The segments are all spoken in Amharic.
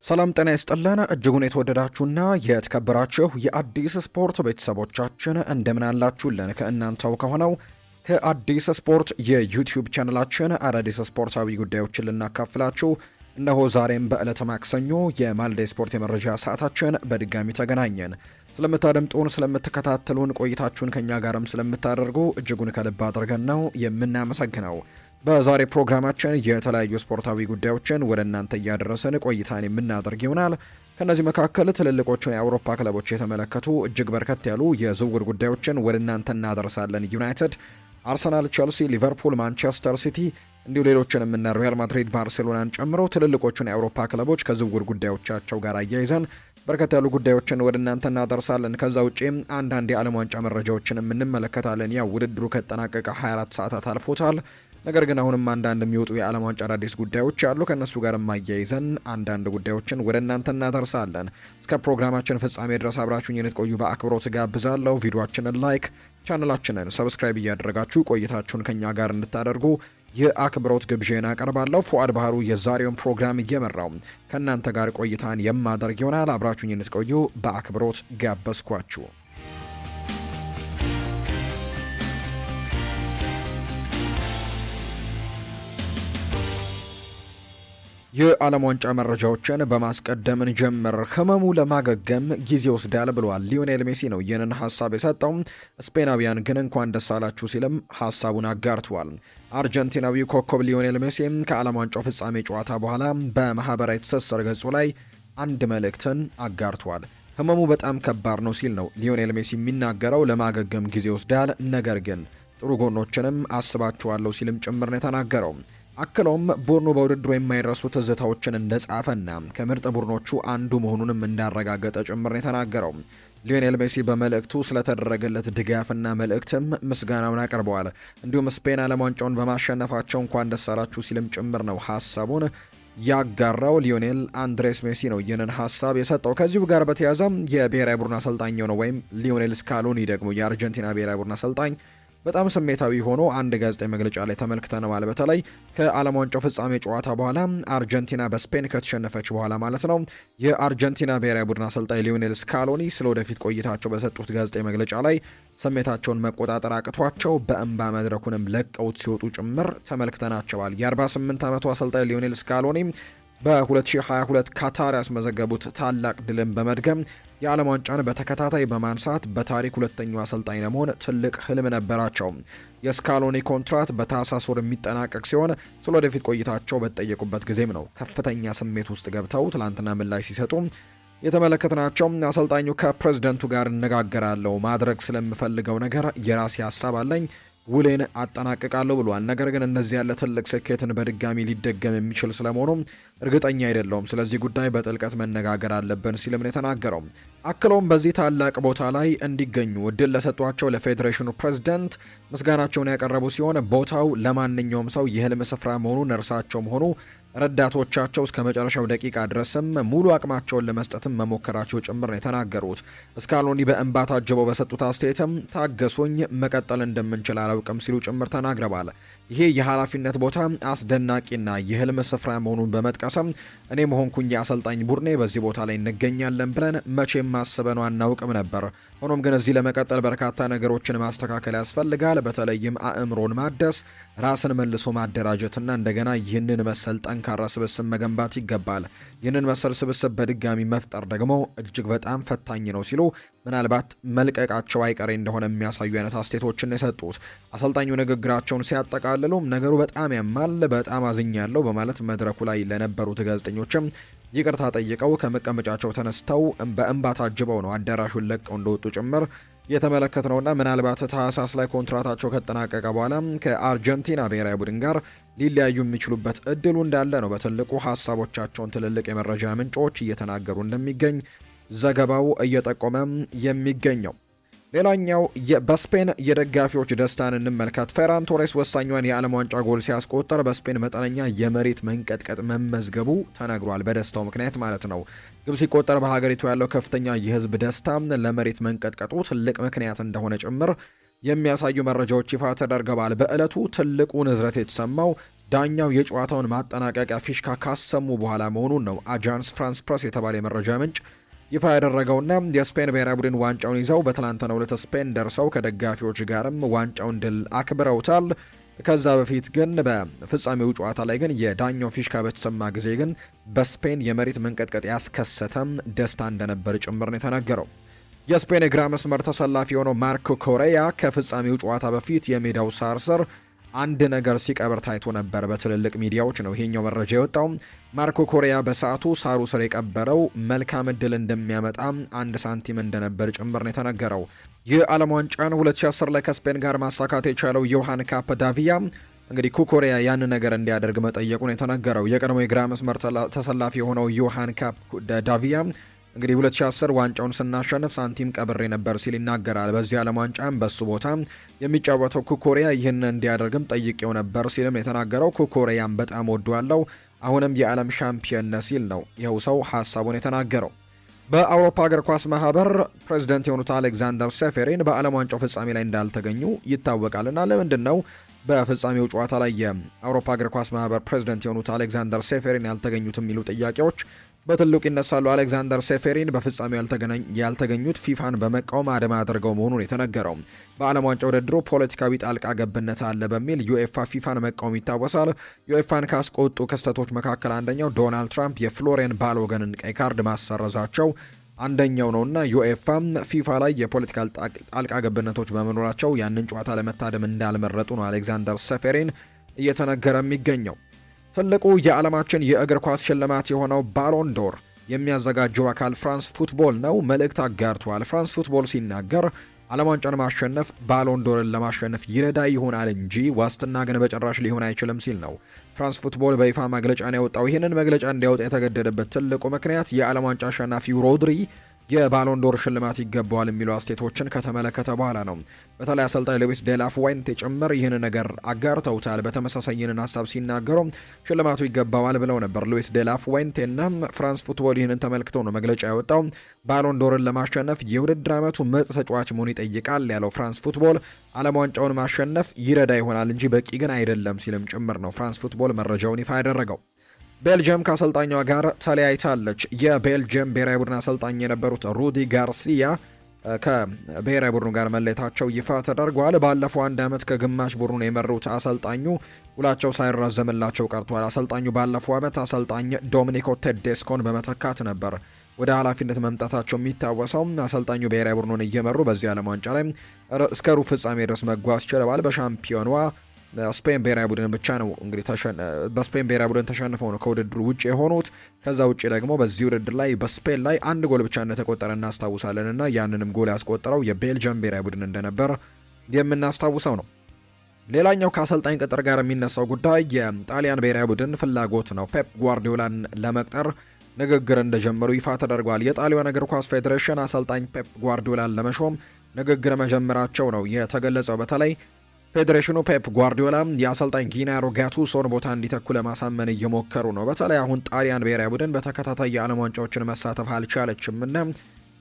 ሰላም ጤና ይስጥልን እጅጉን የተወደዳችሁና የተከበራችሁ የአዲስ ስፖርት ቤተሰቦቻችን እንደምን አላችሁልን? ከእናንተው ከሆነው ከአዲስ ስፖርት የዩቲዩብ ቻናላችን አዳዲስ ስፖርታዊ ጉዳዮችን ልናካፍላችሁ እነሆ ዛሬም በዕለተ ማክሰኞ የማልዳ ስፖርት የመረጃ ሰዓታችን በድጋሚ ተገናኘን። ስለምታደምጡን፣ ስለምትከታተሉን፣ ቆይታችሁን ከኛ ጋርም ስለምታደርጉ እጅጉን ከልብ አድርገን ነው የምናመሰግነው። በዛሬ ፕሮግራማችን የተለያዩ ስፖርታዊ ጉዳዮችን ወደ እናንተ እያደረስን ቆይታን የምናደርግ ይሆናል። ከነዚህ መካከል ትልልቆቹን የአውሮፓ ክለቦች የተመለከቱ እጅግ በርከት ያሉ የዝውውር ጉዳዮችን ወደ እናንተ እናደርሳለን። ዩናይትድ፣ አርሰናል፣ ቼልሲ፣ ሊቨርፑል፣ ማንቸስተር ሲቲ እንዲሁ ሌሎችንም እና ሪያል ማድሪድ፣ ባርሴሎናን ጨምሮ ትልልቆቹን የአውሮፓ ክለቦች ከዝውውር ጉዳዮቻቸው ጋር አያይዘን በርከት ያሉ ጉዳዮችን ወደ እናንተ እናደርሳለን። ከዛ ውጪም አንዳንድ የዓለም ዋንጫ መረጃዎችንም እንመለከታለን። ያው ውድድሩ ከተጠናቀቀ 24 ሰዓታት አልፎታል። ነገር ግን አሁንም አንዳንድ የሚወጡ የዓለም ዋንጫ አዳዲስ ጉዳዮች አሉ። ከእነሱ ጋር ማያይዘን አንዳንድ ጉዳዮችን ወደ እናንተ እናደርሳለን። እስከ ፕሮግራማችን ፍጻሜ ድረስ አብራችሁን እንድትቆዩ በአክብሮት ጋብዛለሁ። ቪዲዮአችንን ላይክ፣ ቻናላችንን ሰብስክራይብ እያደረጋችሁ ቆይታችሁን ከኛ ጋር እንድታደርጉ የአክብሮት ግብዣን አቀርባለሁ። ፉአድ ባህሩ የዛሬውን ፕሮግራም እየመራው ከእናንተ ጋር ቆይታን የማደርግ ይሆናል። አብራችሁን እንድትቆዩ በአክብሮት ጋበዝኳችሁ። የዓለም ዋንጫ መረጃዎችን በማስቀደምን ጀምር። ህመሙ ለማገገም ጊዜ ወስዳል ብሏል። ሊዮኔል ሜሲ ነው ይህንን ሀሳብ የሰጠው። ስፔናዊያን ግን እንኳን ደስ አላችሁ ሲልም ሀሳቡን አጋርተዋል። አርጀንቲናዊው ኮከብ ሊዮኔል ሜሲ ከዓለም ዋንጫው ፍጻሜ ጨዋታ በኋላ በማህበራዊ ትስስር ገጹ ላይ አንድ መልእክትን አጋርተዋል። ህመሙ በጣም ከባድ ነው ሲል ነው ሊዮኔል ሜሲ የሚናገረው። ለማገገም ጊዜ ወስዳል፣ ነገር ግን ጥሩ ጎኖችንም አስባችኋለሁ ሲልም ጭምር ነው የተናገረው። አክሎም ቡድኑ በውድድሩ የማይረሱ ትዝታዎችን እንደጻፈና ከምርጥ ቡድኖቹ አንዱ መሆኑንም እንዳረጋገጠ ጭምር የተናገረው። ሊዮኔል ሜሲ በመልእክቱ ስለተደረገለት ድጋፍና መልእክትም ምስጋናውን አቅርበዋል። እንዲሁም ስፔን ዓለም ዋንጫውን በማሸነፋቸው እንኳን ደስ አላችሁ ሲልም ጭምር ነው ሀሳቡን ያጋራው። ሊዮኔል አንድሬስ ሜሲ ነው ይህንን ሀሳብ የሰጠው። ከዚሁ ጋር በተያያዘ የብሔራዊ ቡድን አሰልጣኝ ነው ወይም ሊዮኔል ስካሎኒ ደግሞ የአርጀንቲና ብሔራዊ ቡድን አሰልጣኝ በጣም ስሜታዊ ሆኖ አንድ ጋዜጣዊ መግለጫ ላይ ተመልክተነዋል። በተለይ ከዓለም ዋንጫው ፍጻሜ ጨዋታ በኋላ አርጀንቲና በስፔን ከተሸነፈች በኋላ ማለት ነው። የአርጀንቲና ብሔራዊ ቡድን አሰልጣኝ ሊዮኔል ስካሎኒ ስለ ወደፊት ቆይታቸው በሰጡት ጋዜጣዊ መግለጫ ላይ ስሜታቸውን መቆጣጠር አቅቷቸው በእንባ መድረኩንም ለቀውት ሲወጡ ጭምር ተመልክተናቸዋል። የ48 ዓመቱ አሰልጣኝ ሊዮኔል ስካሎኒ በ2022 ካታር ያስመዘገቡት ታላቅ ድልን በመድገም የዓለም ዋንጫን በተከታታይ በማንሳት በታሪክ ሁለተኛው አሰልጣኝ ለመሆን ትልቅ ህልም ነበራቸው። የስካሎኒ ኮንትራት በታህሳስ ወር የሚጠናቀቅ ሲሆን ስለ ወደፊት ቆይታቸው በተጠየቁበት ጊዜም ነው ከፍተኛ ስሜት ውስጥ ገብተው ትላንትና ምላሽ ሲሰጡ የተመለከትናቸው። አሰልጣኙ ከፕሬዝደንቱ ጋር እነጋገራለሁ፣ ማድረግ ስለምፈልገው ነገር የራሴ ሀሳብ አለኝ፣ ውሌን አጠናቅቃለሁ ብሏል። ነገር ግን እነዚህ ያለ ትልቅ ስኬትን በድጋሚ ሊደገም የሚችል ስለመሆኑ እርግጠኛ አይደለውም። ስለዚህ ጉዳይ በጥልቀት መነጋገር አለብን ሲልም ነው የተናገረው። አክሎም በዚህ ታላቅ ቦታ ላይ እንዲገኙ እድል ለሰጧቸው ለፌዴሬሽኑ ፕሬዝዳንት ምስጋናቸውን ያቀረቡ ሲሆን ቦታው ለማንኛውም ሰው የህልም ስፍራ መሆኑን እርሳቸውም ሆኑ ረዳቶቻቸው እስከ መጨረሻው ደቂቃ ድረስም ሙሉ አቅማቸውን ለመስጠትም መሞከራቸው ጭምር ነው የተናገሩት። ስካሎኒ በእንባ ታጅበው በሰጡት አስተያየትም ታገሱኝ፣ መቀጠል እንደምንችል አላውቅም ሲሉ ጭምር ተናግረዋል። ይሄ የኃላፊነት ቦታ አስደናቂና የህልም ስፍራ መሆኑን በመጥቀስም እኔ መሆንኩኝ የአሰልጣኝ ቡድኔ በዚህ ቦታ ላይ እንገኛለን ብለን መቼም ማስበነው አናውቅም ነበር። ሆኖም ግን እዚህ ለመቀጠል በርካታ ነገሮችን ማስተካከል ያስፈልጋል። በተለይም አእምሮን ማደስ፣ ራስን መልሶ ማደራጀትና እንደገና ይህንን መሰል ጠንካራ ስብስብ መገንባት ይገባል። ይህንን መሰል ስብስብ በድጋሚ መፍጠር ደግሞ እጅግ በጣም ፈታኝ ነው ሲሉ ምናልባት መልቀቃቸው አይቀሬ እንደሆነ የሚያሳዩ አይነት አስተያየቶችን የሰጡት አሰልጣኙ ንግግራቸውን ሲያጠቃልሉ ነገሩ በጣም ያማል፣ በጣም አዝኛለሁ በማለት መድረኩ ላይ ለነበሩት ጋዜጠኞችም ይቅርታ ጠይቀው ከመቀመጫቸው ተነስተው በእንባ ታጅበው ነው አዳራሹን ለቀው እንደወጡ ጭምር የተመለከት ነውና ምናልባት ታህሳስ ላይ ኮንትራታቸው ከተጠናቀቀ በኋላ ከአርጀንቲና ብሔራዊ ቡድን ጋር ሊለያዩ የሚችሉበት እድሉ እንዳለ ነው በትልቁ ሀሳቦቻቸውን ትልልቅ የመረጃ ምንጮች እየተናገሩ እንደሚገኝ ዘገባው እየጠቆመ የሚገኘው። ሌላኛው በስፔን የደጋፊዎች ደስታን እንመልከት። ፌራን ቶሬስ ወሳኛዋን የዓለም ዋንጫ ጎል ሲያስቆጠር በስፔን መጠነኛ የመሬት መንቀጥቀጥ መመዝገቡ ተነግሯል። በደስታው ምክንያት ማለት ነው። ግብ ሲቆጠር በሀገሪቱ ያለው ከፍተኛ የህዝብ ደስታ ለመሬት መንቀጥቀጡ ትልቅ ምክንያት እንደሆነ ጭምር የሚያሳዩ መረጃዎች ይፋ ተደርገዋል። በዕለቱ ትልቁ ንዝረት የተሰማው ዳኛው የጨዋታውን ማጠናቀቂያ ፊሽካ ካሰሙ በኋላ መሆኑን ነው አጃንስ ፍራንስ ፕረስ የተባለ የመረጃ ምንጭ ይፋ ያደረገውና የስፔን ብሔራዊ ቡድን ዋንጫውን ይዘው በትላንትናው ዕለት ስፔን ደርሰው ከደጋፊዎች ጋርም ዋንጫውን ድል አክብረውታል። ከዛ በፊት ግን በፍጻሜው ጨዋታ ላይ ግን የዳኛው ፊሽካ በተሰማ ጊዜ ግን በስፔን የመሬት መንቀጥቀጥ ያስከሰተም ደስታ እንደነበር ጭምር ነው የተናገረው። የስፔን የግራ መስመር ተሰላፊ የሆነው ማርኮ ኮሬያ ከፍጻሜው ጨዋታ በፊት የሜዳው ሳር ስር አንድ ነገር ሲቀብር ታይቶ ነበር። በትልልቅ ሚዲያዎች ነው ይሄኛው መረጃ የወጣው። ማርኮ ኮሬያ በሰዓቱ ሳሩ ስር የቀበረው መልካም እድል እንደሚያመጣ 1 ሳንቲም እንደነበር ጭምር ነው የተነገረው። የዓለም ዋንጫን 2010 ላይ ከስፔን ጋር ማሳካት የቻለው ዮሃን ካፕ ዳቪያ እንግዲህ ኩኮሬያ ያን ነገር እንዲያደርግ መጠየቁን የተነገረው። የቀድሞ የግራ መስመር ተሰላፊ የሆነው ዮሃን ካፕ ዳቪያ እንግዲህ 2010 ዋንጫውን ስናሸንፍ ሳንቲም ቀብሬ ነበር ሲል ይናገራል። በዚህ ዓለም ዋንጫም በሱ ቦታ የሚጫወተው ኩኮሬያ ይህን እንዲያደርግም ጠይቄው ነበር ሲልም የተናገረው። ኩኮሬያን በጣም ወዷለው፣ አሁንም የዓለም ሻምፒዮን ሲል ነው ይኸው ሰው ሀሳቡን የተናገረው። በአውሮፓ እግር ኳስ ማህበር ፕሬዚደንት የሆኑት አሌክዛንደር ሴፌሪን በዓለም ዋንጫው ፍጻሜ ላይ እንዳልተገኙ ይታወቃልና ለምንድን ነው በፍጻሜው ጨዋታ ላይ የአውሮፓ እግር ኳስ ማህበር ፕሬዚደንት የሆኑት አሌክዛንደር ሴፌሪን ያልተገኙት የሚሉ ጥያቄዎች በትልቁ ይነሳሉ። አሌክዛንደር ሴፌሪን በፍጻሜው ያልተገኙት ፊፋን በመቃወም አድማ አድርገው መሆኑን የተነገረው። በዓለም ዋንጫ ውድድሩ ፖለቲካዊ ጣልቃ ገብነት አለ በሚል ዩኤፋ ፊፋን መቃወም ይታወሳል። ዩኤፋን ካስቆጡ ክስተቶች መካከል አንደኛው ዶናልድ ትራምፕ የፍሎሬን ባሎገንን ቀይ ካርድ ማሰረዛቸው አንደኛው ነውና ዩኤፋም ፊፋ ላይ የፖለቲካ ጣልቃ ገብነቶች በመኖራቸው ያንን ጨዋታ ለመታደም እንዳልመረጡ ነው አሌክዛንደር ሴፌሪን እየተነገረ የሚገኘው። ትልቁ የዓለማችን የእግር ኳስ ሽልማት የሆነው ባሎን ዶር የሚያዘጋጀው አካል ፍራንስ ፉትቦል ነው መልእክት አጋርቷል። ፍራንስ ፉትቦል ሲናገር ዓለም ዋንጫን ማሸነፍ ባሎን ዶርን ለማሸነፍ ይረዳ ይሆናል እንጂ ዋስትና ግን በጭራሽ ሊሆን አይችልም ሲል ነው ፍራንስ ፉትቦል በይፋ መግለጫን ያወጣው። ይህንን መግለጫ እንዲያወጣ የተገደደበት ትልቁ ምክንያት የዓለም ዋንጫ አሸናፊው ሮድሪ የባሎን ዶር ሽልማት ይገባዋል የሚሉ አስተያየቶችን ከተመለከተ በኋላ ነው። በተለይ አሰልጣኝ ሉዊስ ዴላ ፉዌንቴ ጭምር ይህን ነገር አጋርተውታል። በተመሳሳይ ይህንን ሀሳብ ሲናገሩ ሽልማቱ ይገባዋል ብለው ነበር። ሉዊስ ዴላ ፉዌንቴና ፍራንስ ፉትቦል ይህንን ተመልክተው ነው መግለጫ ያወጣው። ባሎን ዶርን ለማሸነፍ የውድድር ዓመቱ ምርጥ ተጫዋች መሆን ይጠይቃል ያለው ፍራንስ ፉትቦል ዓለም ዋንጫውን ማሸነፍ ይረዳ ይሆናል እንጂ በቂ ግን አይደለም ሲልም ጭምር ነው ፍራንስ ፉትቦል መረጃውን ይፋ ያደረገው። ቤልጅየም ከአሰልጣኟ ጋር ተለያይታለች። የቤልጅየም ብሔራዊ ቡድን አሰልጣኝ የነበሩት ሩዲ ጋርሲያ ከብሔራዊ ቡድኑ ጋር መለየታቸው ይፋ ተደርጓል። ባለፈው 1 ዓመት ከግማሽ ቡድኑን የመሩት አሰልጣኙ ውላቸው ሳይራዘምላቸው ቀርቷል። አሰልጣኙ ባለፈው ዓመት አሰልጣኝ ዶሚኒኮ ቴዴስኮን በመተካት ነበር ወደ ኃላፊነት መምጣታቸው የሚታወሰው። አሰልጣኙ ብሔራዊ ቡድኑን እየመሩ በዚህ ዓለም ዋንጫ ላይ እስከ ሩብ ፍጻሜ ድረስ መጓዝ ችለዋል። በሻምፒዮኗ ስፔን ብሔራዊ ቡድን ብቻ ነው እንግዲህ በስፔን ብሔራዊ ቡድን ተሸንፈው ነው ከውድድሩ ውጭ የሆኑት። ከዛ ውጭ ደግሞ በዚህ ውድድር ላይ በስፔን ላይ 1 ጎል ብቻ እንደተቆጠረ እናስታውሳለን እና ያንንም ጎል ያስቆጠረው የቤልጅየም ብሔራዊ ቡድን እንደነበር የምናስታውሰው ነው። ሌላኛው ከአሰልጣኝ ቅጥር ጋር የሚነሳው ጉዳይ የጣሊያን ብሔራዊ ቡድን ፍላጎት ነው። ፔፕ ጓርዲዮላን ለመቅጠር ንግግር እንደጀመሩ ይፋ ተደርጓል። የጣሊያን እግር ኳስ ፌዴሬሽን አሰልጣኝ ፔፕ ጓርዲዮላን ለመሾም ንግግር መጀመራቸው ነው የተገለጸው። በተለይ ፌዴሬሽኑ ፔፕ ጓርዲዮላ የአሰልጣኝ ጊናሮ ጋቱሶን ቦታ እንዲተኩ ለማሳመን እየሞከሩ ነው። በተለይ አሁን ጣሊያን ብሔራዊ ቡድን በተከታታይ የዓለም ዋንጫዎችን መሳተፍ አልቻለችም እና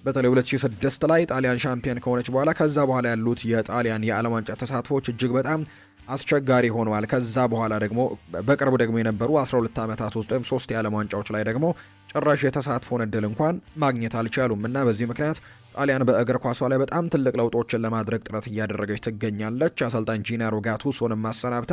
በተለይ 2006 ላይ ጣሊያን ሻምፒዮን ከሆነች በኋላ ከዛ በኋላ ያሉት የጣሊያን የዓለም ዋንጫ ተሳትፎች እጅግ በጣም አስቸጋሪ ሆነዋል። ከዛ በኋላ ደግሞ በቅርቡ ደግሞ የነበሩ 12 ዓመታት ውስጥ ወይም 3 የዓለም ዋንጫዎች ላይ ደግሞ ጭራሽ የተሳትፎን እድል እንኳን ማግኘት አልቻሉም እና በዚህ ምክንያት ጣሊያን በእግር ኳሷ ላይ በጣም ትልቅ ለውጦችን ለማድረግ ጥረት እያደረገች ትገኛለች። አሰልጣኝ ጂናሮ ጋቱሶንም ማሰናብታ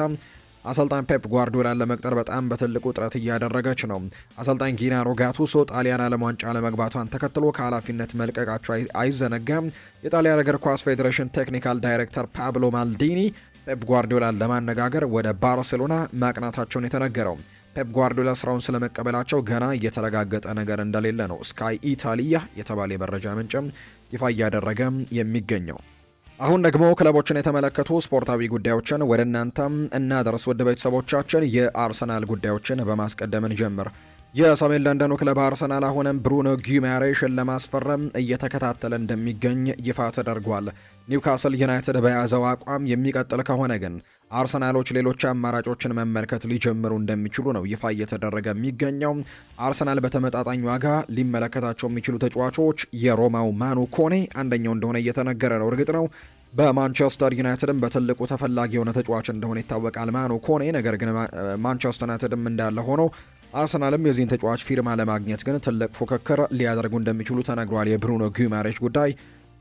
አሰልጣኝ ፔፕ ጓርዲዮላን ለመቅጠር በጣም በትልቁ ጥረት እያደረገች ነው። አሰልጣኝ ጊናሮ ጋቱሶ ጣሊያን ዓለም ዋንጫ ለመግባቷን ተከትሎ ከኃላፊነት መልቀቃቸው አይዘነጋም። የጣሊያን እግር ኳስ ፌዴሬሽን ቴክኒካል ዳይሬክተር ፓብሎ ማልዲኒ ፔፕ ጓርዲዮላን ለማነጋገር ወደ ባርሴሎና ማቅናታቸውን የተነገረው። ፔፕ ጓርዲዮላ ስራውን ስለመቀበላቸው ገና እየተረጋገጠ ነገር እንደሌለ ነው ስካይ ኢታሊያ የተባለ የመረጃ ምንጭም ይፋ እያደረገ የሚገኘው። አሁን ደግሞ ክለቦችን የተመለከቱ ስፖርታዊ ጉዳዮችን ወደ እናንተም እናደርስ ውድ ቤተሰቦቻችን። የአርሰናል ጉዳዮችን በማስቀደምን ጀምር። የሰሜን ለንደኑ ክለብ አርሰናል አሁንም ብሩኖ ጊማሬሽን ለማስፈረም እየተከታተለ እንደሚገኝ ይፋ ተደርጓል። ኒውካስል ዩናይትድ በያዘው አቋም የሚቀጥል ከሆነ ግን አርሰናሎች ሌሎች አማራጮችን መመልከት ሊጀምሩ እንደሚችሉ ነው ይፋ እየተደረገ የሚገኘው። አርሰናል በተመጣጣኝ ዋጋ ሊመለከታቸው የሚችሉ ተጫዋቾች የሮማው ማኑ ኮኔ አንደኛው እንደሆነ እየተነገረ ነው። እርግጥ ነው በማንቸስተር ዩናይትድም በትልቁ ተፈላጊ የሆነ ተጫዋች እንደሆነ ይታወቃል ማኑ ኮኔ። ነገር ግን ማንቸስተር ዩናይትድም እንዳለ ሆኖ አርሰናልም የዚህን ተጫዋች ፊርማ ለማግኘት ግን ትልቅ ፉክክር ሊያደርጉ እንደሚችሉ ተነግሯል። የብሩኖ ጊማሬሽ ጉዳይ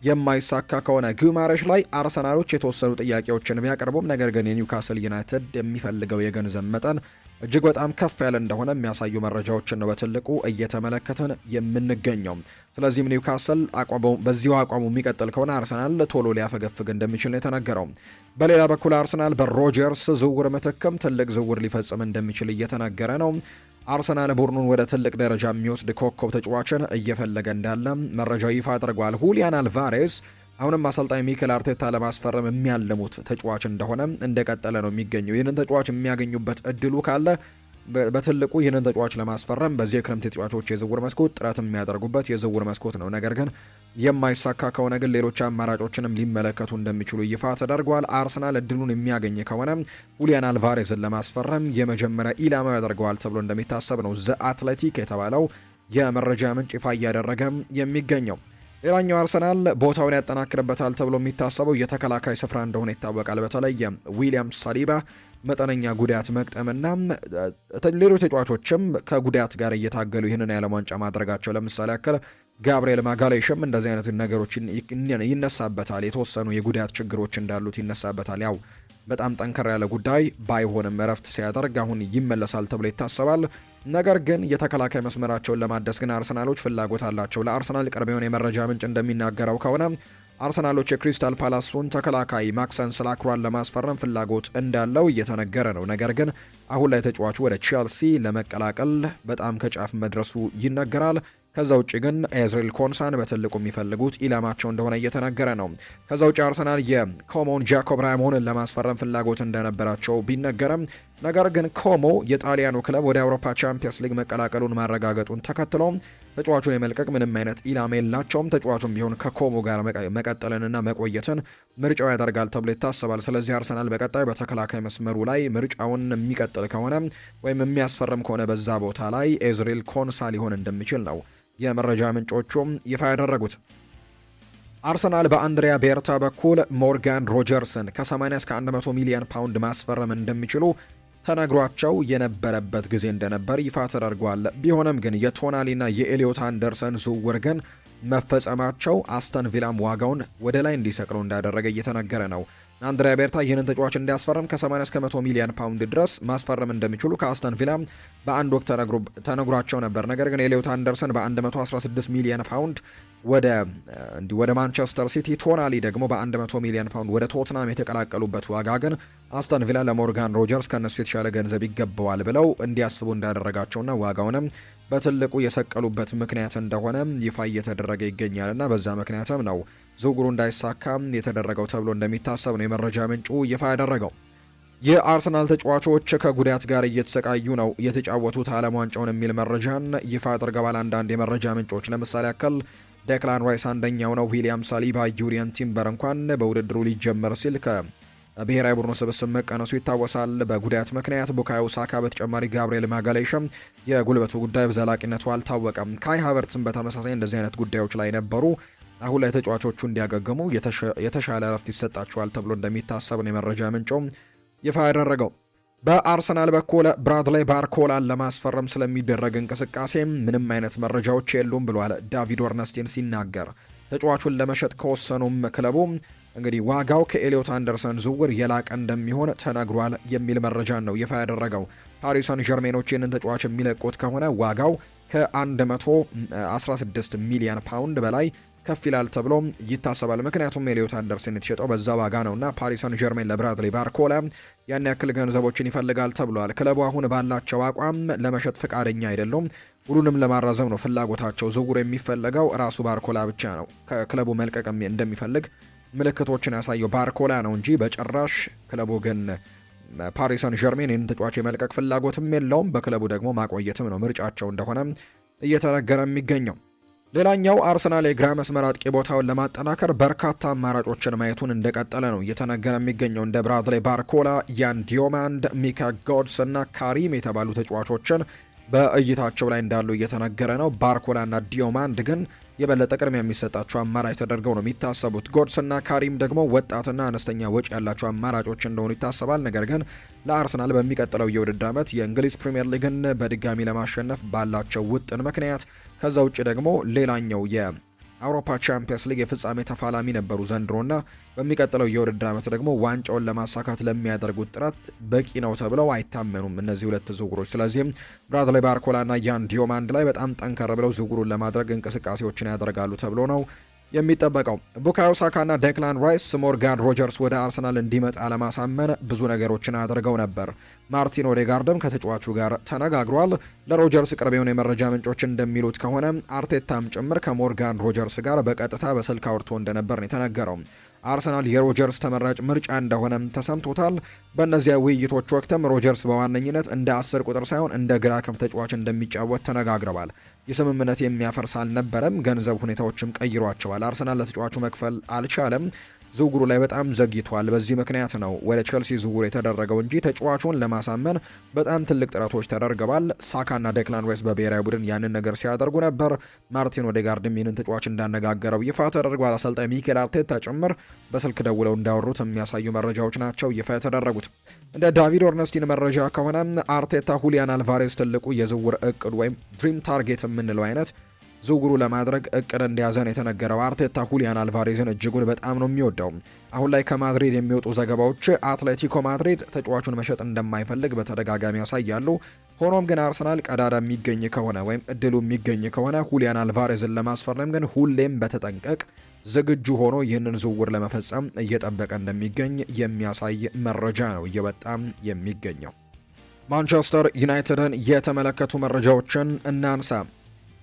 የማይሳካ ከሆነ ጊማሬሽ ላይ አርሰናሎች የተወሰኑ ጥያቄዎችን ቢያቀርቡም ነገር ግን የኒውካስል ዩናይትድ የሚፈልገው የገንዘብ መጠን እጅግ በጣም ከፍ ያለ እንደሆነ የሚያሳዩ መረጃዎችን ነው በትልቁ እየተመለከተን የምንገኘው። ስለዚህም ኒውካስል በዚሁ አቋሙ የሚቀጥል ከሆነ አርሰናል ቶሎ ሊያፈገፍግ እንደሚችል ነው የተነገረው። በሌላ በኩል አርሰናል በሮጀርስ ዝውውር ምትክም ትልቅ ዝውውር ሊፈጽም እንደሚችል እየተነገረ ነው። አርሰናል ቡድኑን ወደ ትልቅ ደረጃ የሚወስድ ኮከብ ተጫዋችን እየፈለገ እንዳለ መረጃው ይፋ አድርጓል። ሁሊያን አልቫሬስ አሁንም አሰልጣኝ ሚኬል አርቴታ ለማስፈረም የሚያልሙት ተጫዋች እንደሆነ እንደቀጠለ ነው የሚገኘው። ይህንን ተጫዋች የሚያገኙበት እድሉ ካለ በትልቁ ይህንን ተጫዋች ለማስፈረም በዚህ የክረምት ተጫዋቾች የዝውውር መስኮት ጥረት የሚያደርጉበት የዝውውር መስኮት ነው። ነገር ግን የማይሳካ ከሆነ ግን ሌሎች አማራጮችንም ሊመለከቱ እንደሚችሉ ይፋ ተደርጓል። አርሰናል እድሉን የሚያገኝ ከሆነ ሁሊያን አልቫሬዝን ለማስፈረም የመጀመሪያ ኢላማው ያደርገዋል ተብሎ እንደሚታሰብ ነው ዘ አትሌቲክ የተባለው የመረጃ ምንጭ ይፋ እያደረገ የሚገኘው። ሌላኛው አርሰናል ቦታውን ያጠናክርበታል ተብሎ የሚታሰበው የተከላካይ ስፍራ እንደሆነ ይታወቃል። በተለይ ዊሊያም ሳሊባ መጠነኛ ጉዳት መቅጠምና ሌሎች ተጫዋቾችም ከጉዳት ጋር እየታገሉ ይህንን የዓለም ዋንጫ ማድረጋቸው ለምሳሌ ያክል ጋብሪኤል ማጋሌሽም እንደዚህ አይነት ነገሮች ይነሳበታል። የተወሰኑ የጉዳት ችግሮች እንዳሉት ይነሳበታል። ያው በጣም ጠንከር ያለ ጉዳይ ባይሆንም እረፍት ሲያደርግ አሁን ይመለሳል ተብሎ ይታሰባል። ነገር ግን የተከላካይ መስመራቸውን ለማደስ ግን አርሰናሎች ፍላጎት አላቸው። ለአርሰናል ቅርብ የሆነ የመረጃ ምንጭ እንደሚናገረው ከሆነ አርሰናሎች የክሪስታል ፓላሱን ተከላካይ ማክሰንስ ላክሯን ለማስፈረም ፍላጎት እንዳለው እየተነገረ ነው። ነገር ግን አሁን ላይ ተጫዋቹ ወደ ቼልሲ ለመቀላቀል በጣም ከጫፍ መድረሱ ይነገራል። ከዛ ውጭ ግን ኤዝሬል ኮንሳን በትልቁ የሚፈልጉት ኢላማቸው እንደሆነ እየተነገረ ነው። ከዛ ውጭ አርሰናል የኮሞን ጃኮብ ራሞንን ለማስፈረም ፍላጎት እንደነበራቸው ቢነገርም ነገር ግን ኮሞ የጣሊያኑ ክለብ ወደ አውሮፓ ቻምፒየንስ ሊግ መቀላቀሉን ማረጋገጡን ተከትሎ ተጫዋቹን የመልቀቅ ምንም አይነት ኢላማ የላቸውም። ተጫዋቹም ቢሆን ከኮሞ ጋር መቀጠልንና መቆየትን ምርጫው ያደርጋል ተብሎ ይታሰባል። ስለዚህ አርሰናል በቀጣይ በተከላካይ መስመሩ ላይ ምርጫውን የሚቀጥል ከሆነ ወይም የሚያስፈርም ከሆነ በዛ ቦታ ላይ ኤዝሬል ኮንሳ ሊሆን እንደሚችል ነው የመረጃ ምንጮቹም ይፋ ያደረጉት። አርሰናል በአንድሪያ ቤርታ በኩል ሞርጋን ሮጀርስን ከ80 እስከ 100 ሚሊዮን ፓውንድ ማስፈረም እንደሚችሉ ተነግሯቸው የነበረበት ጊዜ እንደነበር ይፋ ተደርጓል። ቢሆንም ግን የቶናሊና የኤሊዮት አንደርሰን ዝውውር ግን መፈጸማቸው አስተን ቪላም ዋጋውን ወደ ላይ እንዲሰቅለው እንዳደረገ እየተነገረ ነው። አንድሪያ ቤርታ ይህንን ተጫዋች እንዲያስፈርም ከ80 እስከ 100 ሚሊዮን ፓውንድ ድረስ ማስፈረም እንደሚችሉ ከአስተን ቪላ በአንድ ወቅት ተነግሯቸው ነበር። ነገር ግን ኤሊዮት አንደርሰን በ116 ሚሊዮን ፓውንድ ወደ ማንቸስተር ሲቲ፣ ቶናሊ ደግሞ በ100 ሚሊዮን ፓውንድ ወደ ቶትናም የተቀላቀሉበት ዋጋ ግን አስተን ቪላ ለሞርጋን ሮጀርስ ከነሱ የተሻለ ገንዘብ ይገባዋል ብለው እንዲያስቡ እንዳደረጋቸውና ዋጋውንም በትልቁ የሰቀሉበት ምክንያት እንደሆነ ይፋ እየተደረገ ይገኛልና በዛ ምክንያትም ነው ዝውውሩ እንዳይሳካ የተደረገው ተብሎ እንደሚታሰብ ነው የመረጃ ምንጩ ይፋ ያደረገው። የአርሰናል ተጫዋቾች ከጉዳት ጋር እየተሰቃዩ ነው የተጫወቱት ዓለም ዋንጫውን የሚል መረጃን ይፋ አድርገዋል አንዳንድ የመረጃ ምንጮች። ለምሳሌ ያክል ዴክላን ራይስ አንደኛው ነው። ዊሊያም ሳሊባ፣ ዩሪየን ቲምበር እንኳን በውድድሩ ሊጀመር ሲል ብሔራዊ ቡድኑ ስብስብ መቀነሱ ይታወሳል በጉዳት ምክንያት። ቡካዮ ሳካ በተጨማሪ ጋብሪኤል ማጋሌሽም የጉልበቱ ጉዳይ በዘላቂነቱ አልታወቀም። ካይ ሃቨርትስም በተመሳሳይ እንደዚህ አይነት ጉዳዮች ላይ ነበሩ። አሁን ላይ ተጫዋቾቹ እንዲያገግሙ የተሻለ እረፍት ይሰጣቸዋል ተብሎ እንደሚታሰብ ነው የመረጃ ምንጮም ይፋ ያደረገው። በአርሰናል በኩል ብራድሌይ ባርኮላን ለማስፈረም ስለሚደረግ እንቅስቃሴ ምንም አይነት መረጃዎች የሉም ብሏል ዳቪድ ኦርነስቲን ሲናገር። ተጫዋቹን ለመሸጥ ከወሰኑም ክለቡ እንግዲህ ዋጋው ከኤሊዮት አንደርሰን ዝውውር የላቀ እንደሚሆን ተነግሯል የሚል መረጃን ነው ይፋ ያደረገው። ፓሪስ ሰን ዠርሜኖች ይህንን ተጫዋች የሚለቁት ከሆነ ዋጋው ከ116 ሚሊዮን ፓውንድ በላይ ከፍ ይላል ተብሎ ይታሰባል። ምክንያቱም ኤሊዮት አንደርሰን የተሸጠው በዛ ዋጋ ነውና ፓሪስ ሰን ዠርሜን ለብራድሌይ ባርኮላ ያን ያክል ገንዘቦችን ይፈልጋል ተብሏል። ክለቡ አሁን ባላቸው አቋም ለመሸጥ ፈቃደኛ አይደሉም። ሁሉንም ለማራዘም ነው ፍላጎታቸው። ዝውውር የሚፈለገው ራሱ ባርኮላ ብቻ ነው። ከክለቡ መልቀቅ እንደሚፈልግ ምልክቶችን ያሳየው ባርኮላ ነው እንጂ በጭራሽ ክለቡ ግን ፓሪስ ሰን ዠርሜን ይህን ተጫዋች የመልቀቅ ፍላጎትም የለውም። በክለቡ ደግሞ ማቆየትም ነው ምርጫቸው እንደሆነ እየተነገረ የሚገኘው። ሌላኛው አርሰናል የግራ መስመር አጥቂ ቦታውን ለማጠናከር በርካታ አማራጮችን ማየቱን እንደቀጠለ ነው እየተነገረ የሚገኘው። እንደ ብራድሌይ ባርኮላ፣ ያን ዲዮማንድ፣ ሚካ ጎድስ እና ካሪም የተባሉ ተጫዋቾችን በእይታቸው ላይ እንዳሉ እየተነገረ ነው። ባርኮላ እና ዲዮማንድ ግን የበለጠ ቅድሚያ የሚሰጣቸው አማራጭ ተደርገው ነው የሚታሰቡት። ጎድስና ካሪም ደግሞ ወጣትና አነስተኛ ወጪ ያላቸው አማራጮች እንደሆኑ ይታሰባል። ነገር ግን ለአርሰናል በሚቀጥለው የውድድር ዓመት የእንግሊዝ ፕሪምየር ሊግን በድጋሚ ለማሸነፍ ባላቸው ውጥን ምክንያት ከዛ ውጭ ደግሞ ሌላኛው የአውሮፓ ቻምፒየንስ ሊግ የፍጻሜ ተፋላሚ ነበሩ ዘንድሮና በሚቀጥለው የውድድር ዓመት ደግሞ ዋንጫውን ለማሳካት ለሚያደርጉት ጥረት በቂ ነው ተብለው አይታመኑም እነዚህ ሁለት ዝውውሮች። ስለዚህም ብራድሊ ባርኮላና ያን ዲዮማንድ ላይ በጣም ጠንከር ብለው ዝውውሩን ለማድረግ እንቅስቃሴዎችን ያደርጋሉ ተብሎ ነው የሚጠበቀው። ቡካዮ ሳካና ዴክላን ራይስ ሞርጋን ሮጀርስ ወደ አርሰናል እንዲመጣ ለማሳመን ብዙ ነገሮችን አድርገው ነበር። ማርቲን ኦዴጋርድም ከተጫዋቹ ጋር ተነጋግሯል። ለሮጀርስ ቅርብ የሆኑ የመረጃ ምንጮች እንደሚሉት ከሆነ አርቴታም ጭምር ከሞርጋን ሮጀርስ ጋር በቀጥታ በስልክ አውርቶ እንደነበር ነው የተነገረው። አርሰናል የሮጀርስ ተመራጭ ምርጫ እንደሆነም ተሰምቶታል። በእነዚያ ውይይቶች ወቅትም ሮጀርስ በዋነኝነት እንደ 10 ቁጥር ሳይሆን እንደ ግራ ክንፍ ተጫዋች እንደሚጫወት ተነጋግረዋል። የስምምነት የሚያፈርስ አልነበረም። ገንዘብ ሁኔታዎችም ቀይሯቸዋል። አርሰናል ለተጫዋቹ መክፈል አልቻለም። ዝውውሩ ላይ በጣም ዘግይቷል። በዚህ ምክንያት ነው ወደ ቼልሲ ዝውውር የተደረገው እንጂ ተጫዋቹን ለማሳመን በጣም ትልቅ ጥረቶች ተደርገዋል። ሳካና ዴክላን ራይስ በብሔራዊ ቡድን ያንን ነገር ሲያደርጉ ነበር። ማርቲን ኦዴጋርድም ይህንን ተጫዋች እንዳነጋገረው ይፋ ተደርጓል። አሰልጣኝ ሚኬል አርቴታ ጭምር በስልክ ደውለው እንዳወሩት የሚያሳዩ መረጃዎች ናቸው ይፋ የተደረጉት። እንደ ዳቪድ ኦርነስቲን መረጃ ከሆነ አርቴታ ሁሊያን አልቫሬዝ ትልቁ የዝውውር እቅድ ወይም ድሪም ታርጌት የምንለው አይነት ዝውውሩ ለማድረግ እቅድ እንደያዘን የተነገረው አርቴታ ሁሊያን አልቫሬዝን እጅጉን በጣም ነው የሚወደው። አሁን ላይ ከማድሪድ የሚወጡ ዘገባዎች አትሌቲኮ ማድሪድ ተጫዋቹን መሸጥ እንደማይፈልግ በተደጋጋሚ ያሳያሉ። ሆኖም ግን አርሰናል ቀዳዳ የሚገኝ ከሆነ ወይም እድሉ የሚገኝ ከሆነ ሁሊያን አልቫሬዝን ለማስፈረም ግን ሁሌም በተጠንቀቅ ዝግጁ ሆኖ ይህንን ዝውውር ለመፈጸም እየጠበቀ እንደሚገኝ የሚያሳይ መረጃ ነው እየወጣም የሚገኘው። ማንቸስተር ዩናይትድን የተመለከቱ መረጃዎችን እናንሳ።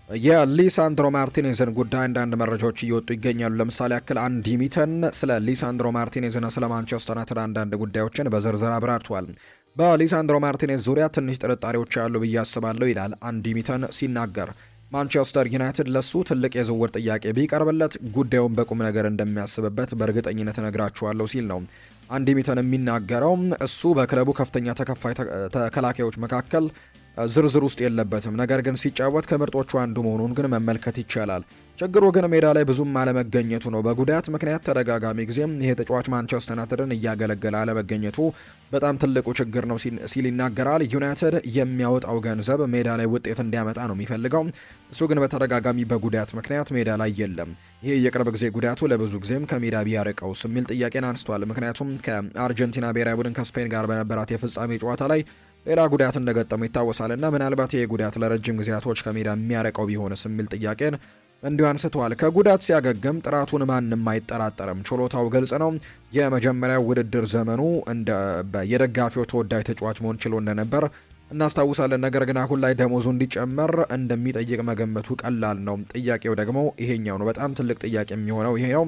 የሊሳንድሮ ማርቲኔዝን ጉዳይ አንዳንድ መረጃዎች እየወጡ ይገኛሉ። ለምሳሌ ያክል አንዲ ሚተን ስለ ሊሳንድሮ ማርቲኔዝና ስለ ማንቸስተር ዩናይትድ አንዳንድ ጉዳዮችን በዝርዝር አብራርቷል። በሊሳንድሮ ማርቲኔዝ ዙሪያ ትንሽ ጥርጣሬዎች ያሉ ብዬ አስባለሁ ይላል አንዲ ሚተን ሲናገር። ማንቸስተር ዩናይትድ ለሱ ትልቅ የዝውውር ጥያቄ ቢቀርብለት ጉዳዩን በቁም ነገር እንደሚያስብበት በእርግጠኝነት እነግራችኋለሁ ሲል ነው አንዲ ሚተን የሚናገረው። እሱ በክለቡ ከፍተኛ ተከላካዮች መካከል ዝርዝር ውስጥ የለበትም፣ ነገር ግን ሲጫወት ከምርጦቹ አንዱ መሆኑን ግን መመልከት ይቻላል። ችግሩ ግን ሜዳ ላይ ብዙም አለመገኘቱ ነው። በጉዳት ምክንያት ተደጋጋሚ ጊዜም ይሄ ተጫዋች ማንቸስተር ዩናይትድን እያገለገለ አለመገኘቱ በጣም ትልቁ ችግር ነው ሲል ይናገራል። ዩናይትድ የሚያወጣው ገንዘብ ሜዳ ላይ ውጤት እንዲያመጣ ነው የሚፈልገው። እሱ ግን በተደጋጋሚ በጉዳት ምክንያት ሜዳ ላይ የለም። ይሄ የቅርብ ጊዜ ጉዳቱ ለብዙ ጊዜም ከሜዳ ቢያርቀውስ የሚል ጥያቄን አንስቷል። ምክንያቱም ከአርጀንቲና ብሔራዊ ቡድን ከስፔን ጋር በነበራት የፍጻሜ ጨዋታ ላይ ሌላ ጉዳት እንደገጠመው ይታወሳልና ምናልባት ይሄ ጉዳት ለረጅም ጊዜያቶች ከሜዳ የሚያረቀው ቢሆንስ የሚል ጥያቄን እንዲሁ አንስተዋል። ከጉዳት ሲያገግም ጥራቱን ማንም አይጠራጠርም። ችሎታው ግልጽ ነው። የመጀመሪያው ውድድር ዘመኑ የደጋፊው ተወዳጅ ተጫዋች መሆን ችሎ እንደነበር እናስታውሳለን። ነገር ግን አሁን ላይ ደሞዙ እንዲጨመር እንደሚጠይቅ መገመቱ ቀላል ነው። ጥያቄው ደግሞ ይሄኛው ነው። በጣም ትልቅ ጥያቄ የሚሆነው ይሄ ነው።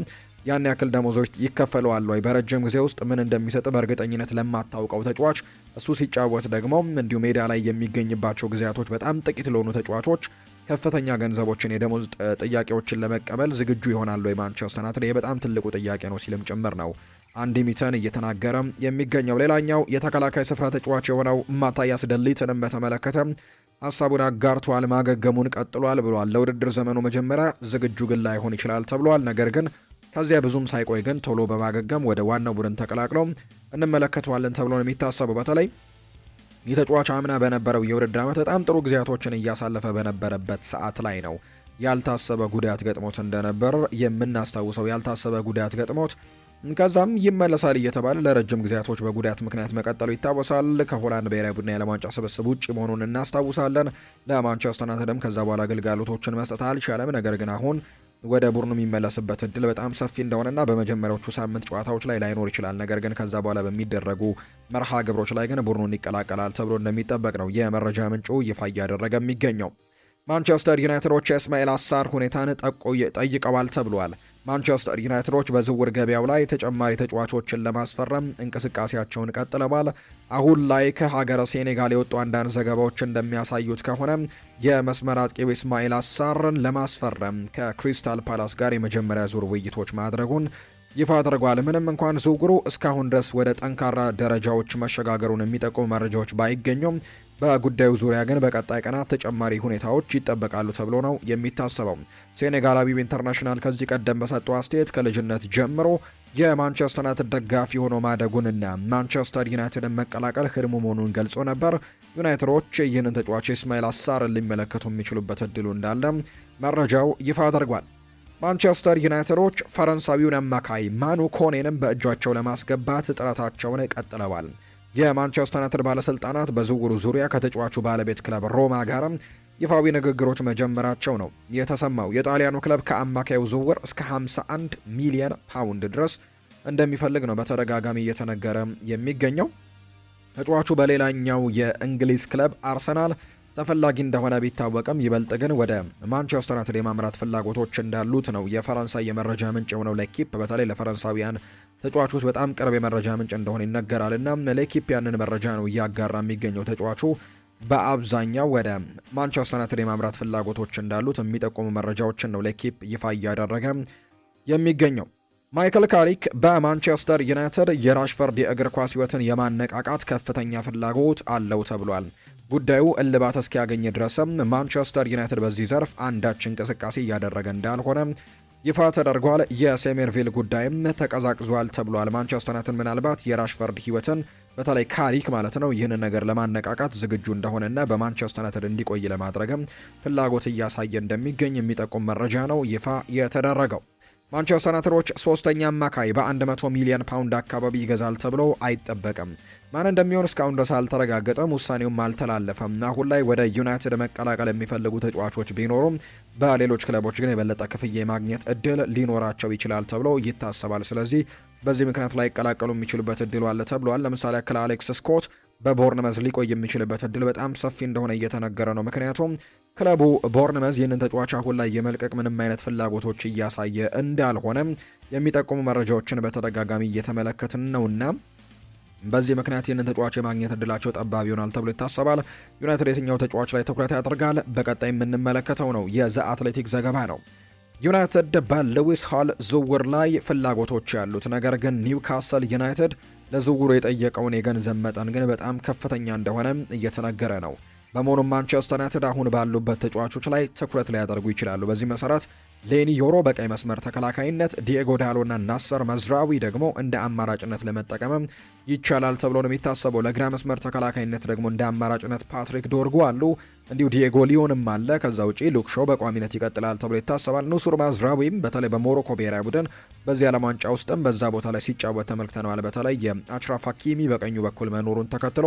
ያን ያክል ደሞዞች ይከፈለዋል ወይ? በረጅም ጊዜ ውስጥ ምን እንደሚሰጥ በእርግጠኝነት ለማታውቀው ተጫዋች እሱ ሲጫወት ደግሞ እንዲሁ ሜዳ ላይ የሚገኝባቸው ጊዜያቶች በጣም ጥቂት ለሆኑ ተጫዋቾች ከፍተኛ ገንዘቦችን የደሞዝ ጥያቄዎችን ለመቀበል ዝግጁ ይሆናል ወይ ማንቸስተር ዩናይትድ? ይህ በጣም ትልቁ ጥያቄ ነው ሲልም ጭምር ነው አንዲ ሚተን እየተናገረ የሚገኘው። ሌላኛው የተከላካይ ስፍራ ተጫዋች የሆነው ማታያስ ደሊትንም በተመለከተ ሀሳቡን አጋርቷል። ማገገሙን ቀጥሏል ብሏል። ለውድድር ዘመኑ መጀመሪያ ዝግጁ ግን ላይሆን ይችላል ተብሏል። ነገር ግን ከዚያ ብዙም ሳይቆይ ግን ቶሎ በማገገም ወደ ዋናው ቡድን ተቀላቅለው እንመለከተዋለን ተብሎ ነው የሚታሰበው። በተለይ የተጫዋች አምና በነበረው የውድድር ዓመት በጣም ጥሩ ጊዜያቶችን እያሳለፈ በነበረበት ሰዓት ላይ ነው ያልታሰበ ጉዳት ገጥሞት እንደነበር የምናስታውሰው። ያልታሰበ ጉዳት ገጥሞት ከዛም ይመለሳል እየተባለ ለረጅም ጊዜያቶች በጉዳት ምክንያት መቀጠሉ ይታወሳል። ከሆላንድ ብሔራዊ ቡድን የዓለም ዋንጫ ስብስብ ውጭ መሆኑን እናስታውሳለን። ለማንቸስተር ዩናይትድም ከዛ በኋላ አገልግሎቶችን መስጠት አልቻለም። ነገር ግን አሁን ወደ ቡድኑ የሚመለስበት እድል በጣም ሰፊ እንደሆነና በመጀመሪያዎቹ ሳምንት ጨዋታዎች ላይ ላይኖር ይችላል። ነገር ግን ከዛ በኋላ በሚደረጉ መርሃ ግብሮች ላይ ግን ቡድኑን ይቀላቀላል ተብሎ እንደሚጠበቅ ነው የመረጃ ምንጩ ይፋ እያደረገ የሚገኘው። ማንቸስተር ዩናይትዶች የእስማኤል አሳር ሁኔታን ጠይቀዋል ተብሏል። ማንቸስተር ዩናይትዶች በዝውውር ገበያው ላይ ተጨማሪ ተጫዋቾችን ለማስፈረም እንቅስቃሴያቸውን ቀጥለዋል። አሁን ላይ ከሀገረ ሴኔጋል የወጡ አንዳንድ ዘገባዎች እንደሚያሳዩት ከሆነ የመስመር አጥቂው ኢስማኤል አሳርን ለማስፈረም ከክሪስታል ፓላስ ጋር የመጀመሪያ ዙር ውይይቶች ማድረጉን ይፋ አድርጓል። ምንም እንኳን ዝውውሩ እስካሁን ድረስ ወደ ጠንካራ ደረጃዎች መሸጋገሩን የሚጠቁሙ መረጃዎች ባይገኙም በጉዳዩ ዙሪያ ግን በቀጣይ ቀናት ተጨማሪ ሁኔታዎች ይጠበቃሉ ተብሎ ነው የሚታሰበው። ሴኔጋላዊው ኢንተርናሽናል ከዚህ ቀደም በሰጠው አስተያየት ከልጅነት ጀምሮ የማንቸስተር ዩናይትድ ደጋፊ ሆኖ ማደጉንና ማንቸስተር ዩናይትድን መቀላቀል ህልሙ መሆኑን ገልጾ ነበር። ዩናይትዶች ይህንን ተጫዋች ኢስማኤል አሳርን ሊመለከቱ የሚችሉበት እድሉ እንዳለ መረጃው ይፋ አድርጓል። ማንቸስተር ዩናይትዶች ፈረንሳዊውን አማካይ ማኑ ኮኔንም በእጃቸው ለማስገባት ጥረታቸውን ቀጥለዋል። የማንቸስተር ዩናይትድ ባለስልጣናት በዝውውሩ ዙሪያ ከተጫዋቹ ባለቤት ክለብ ሮማ ጋር ይፋዊ ንግግሮች መጀመራቸው ነው የተሰማው። የጣሊያኑ ክለብ ከአማካዩ ዝውውር እስከ 51 ሚሊዮን ፓውንድ ድረስ እንደሚፈልግ ነው በተደጋጋሚ እየተነገረ የሚገኘው። ተጫዋቹ በሌላኛው የእንግሊዝ ክለብ አርሰናል ተፈላጊ እንደሆነ ቢታወቅም ይበልጥ ግን ወደ ማንቸስተር ዩናይትድ የማምራት ፍላጎቶች እንዳሉት ነው የፈረንሳይ የመረጃ ምንጭ የሆነው ለኪፕ በተለይ ለፈረንሳዊያን ተጫዋቾች በጣም ቅርብ የመረጃ ምንጭ እንደሆነ ይነገራል እና ለኪፕ ያንን መረጃ ነው እያጋራ የሚገኘው። ተጫዋቹ በአብዛኛው ወደ ማንቸስተር ዩናይትድ የማምራት ፍላጎቶች እንዳሉት የሚጠቁሙ መረጃዎችን ነው ለኪፕ ይፋ እያደረገ የሚገኘው። ማይክል ካሪክ በማንቸስተር ዩናይትድ የራሽፈርድ የእግር ኳስ ሕይወትን የማነቃቃት ከፍተኛ ፍላጎት አለው ተብሏል። ጉዳዩ እልባት እስኪያገኝ ድረስም ማንቸስተር ዩናይትድ በዚህ ዘርፍ አንዳች እንቅስቃሴ እያደረገ እንዳልሆነ ይፋ ተደርጓል። የሴሜርቪል ጉዳይም ተቀዛቅዟል ተብሏል። ማንቸስተር ዩናይትድ ምናልባት የራሽፈርድ ሕይወትን በተለይ ካሪክ ማለት ነው ይህንን ነገር ለማነቃቃት ዝግጁ እንደሆነና በማንቸስተር ዩናይትድ እንዲቆይ ለማድረግም ፍላጎት እያሳየ እንደሚገኝ የሚጠቁም መረጃ ነው ይፋ የተደረገው። ማንቸስተር ዩናይትዶች ሶስተኛ አማካይ በ100 ሚሊዮን ፓውንድ አካባቢ ይገዛል ተብሎ አይጠበቅም። ማን እንደሚሆን እስካሁን ድረስ አልተረጋገጠም፣ ውሳኔውም አልተላለፈም። አሁን ላይ ወደ ዩናይትድ መቀላቀል የሚፈልጉ ተጫዋቾች ቢኖሩም በሌሎች ክለቦች ግን የበለጠ ክፍያ የማግኘት እድል ሊኖራቸው ይችላል ተብሎ ይታሰባል። ስለዚህ በዚህ ምክንያት ላይ ይቀላቀሉ የሚችሉበት እድሉ አለ ተብሏል። ለምሳሌ ያክል አሌክስ ስኮት በቦርንመዝ ሊቆይ የሚችልበት እድል በጣም ሰፊ እንደሆነ እየተነገረ ነው። ምክንያቱም ክለቡ ቦርንመዝ ይህንን ተጫዋች አሁን ላይ የመልቀቅ ምንም አይነት ፍላጎቶች እያሳየ እንዳልሆነ የሚጠቁሙ መረጃዎችን በተደጋጋሚ እየተመለከትን ነውና በዚህ ምክንያት ይህንን ተጫዋች የማግኘት እድላቸው ጠባብ ይሆናል ተብሎ ይታሰባል። ዩናይትድ የትኛው ተጫዋች ላይ ትኩረት ያደርጋል? በቀጣይ የምንመለከተው ነው። የዘ አትሌቲክ ዘገባ ነው። ዩናይትድ በሉዊስ ሃል ዝውውር ላይ ፍላጎቶች ያሉት፣ ነገር ግን ኒውካስል ዩናይትድ ለዝውውሩ የጠየቀውን የገንዘብ መጠን ግን በጣም ከፍተኛ እንደሆነ እየተነገረ ነው። በመሆኑም ማንቸስተር ዩናይትድ አሁን ባሉበት ተጫዋቾች ላይ ትኩረት ሊያደርጉ ይችላሉ። በዚህ መሰረት ሌኒ ዮሮ በቀይ መስመር ተከላካይነት፣ ዲኤጎ ዳሎና ናሰር መዝራዊ ደግሞ እንደ አማራጭነት ለመጠቀምም ይቻላል ተብሎ ነው የሚታሰበው። ለግራ መስመር ተከላካይነት ደግሞ እንደ አማራጭነት ፓትሪክ ዶርጉ አሉ፣ እንዲሁ ዲኤጎ ሊዮንም አለ። ከዛ ውጪ ሉክ ሾው በቋሚነት ይቀጥላል ተብሎ ይታሰባል። ኑሱር ማዝራዊም በተለይ በሞሮኮ ብሔራዊ ቡድን በዚህ ዓለም ዋንጫ ውስጥም በዛ ቦታ ላይ ሲጫወት ተመልክተነዋል። በተለይ የአችራፍ ሀኪሚ በቀኙ በኩል መኖሩን ተከትሎ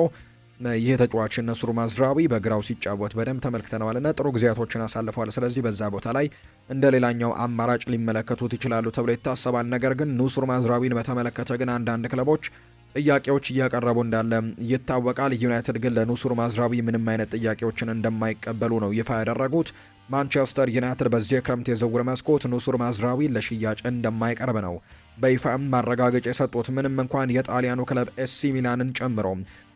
ይህ ተጫዋች ነሱር ማዝራዊ በግራው ሲጫወት በደንብ ተመልክተነዋልና ጥሩ ጊዜያቶችን አሳልፈዋል። ስለዚህ በዛ ቦታ ላይ እንደ ሌላኛው አማራጭ ሊመለከቱት ይችላሉ ተብሎ ይታሰባል። ነገር ግን ኑሱር ማዝራዊን በተመለከተ ግን አንዳንድ ክለቦች ጥያቄዎች እያቀረቡ እንዳለ ይታወቃል። ዩናይትድ ግን ለኑሱር ማዝራዊ ምንም አይነት ጥያቄዎችን እንደማይቀበሉ ነው ይፋ ያደረጉት። ማንቸስተር ዩናይትድ በዚህ የክረምት የዝውውር መስኮት ኑሱር ማዝራዊ ለሽያጭ እንደማይቀርብ ነው በይፋም ማረጋገጫ የሰጡት። ምንም እንኳን የጣሊያኑ ክለብ ኤሲ ሚላንን ጨምሮ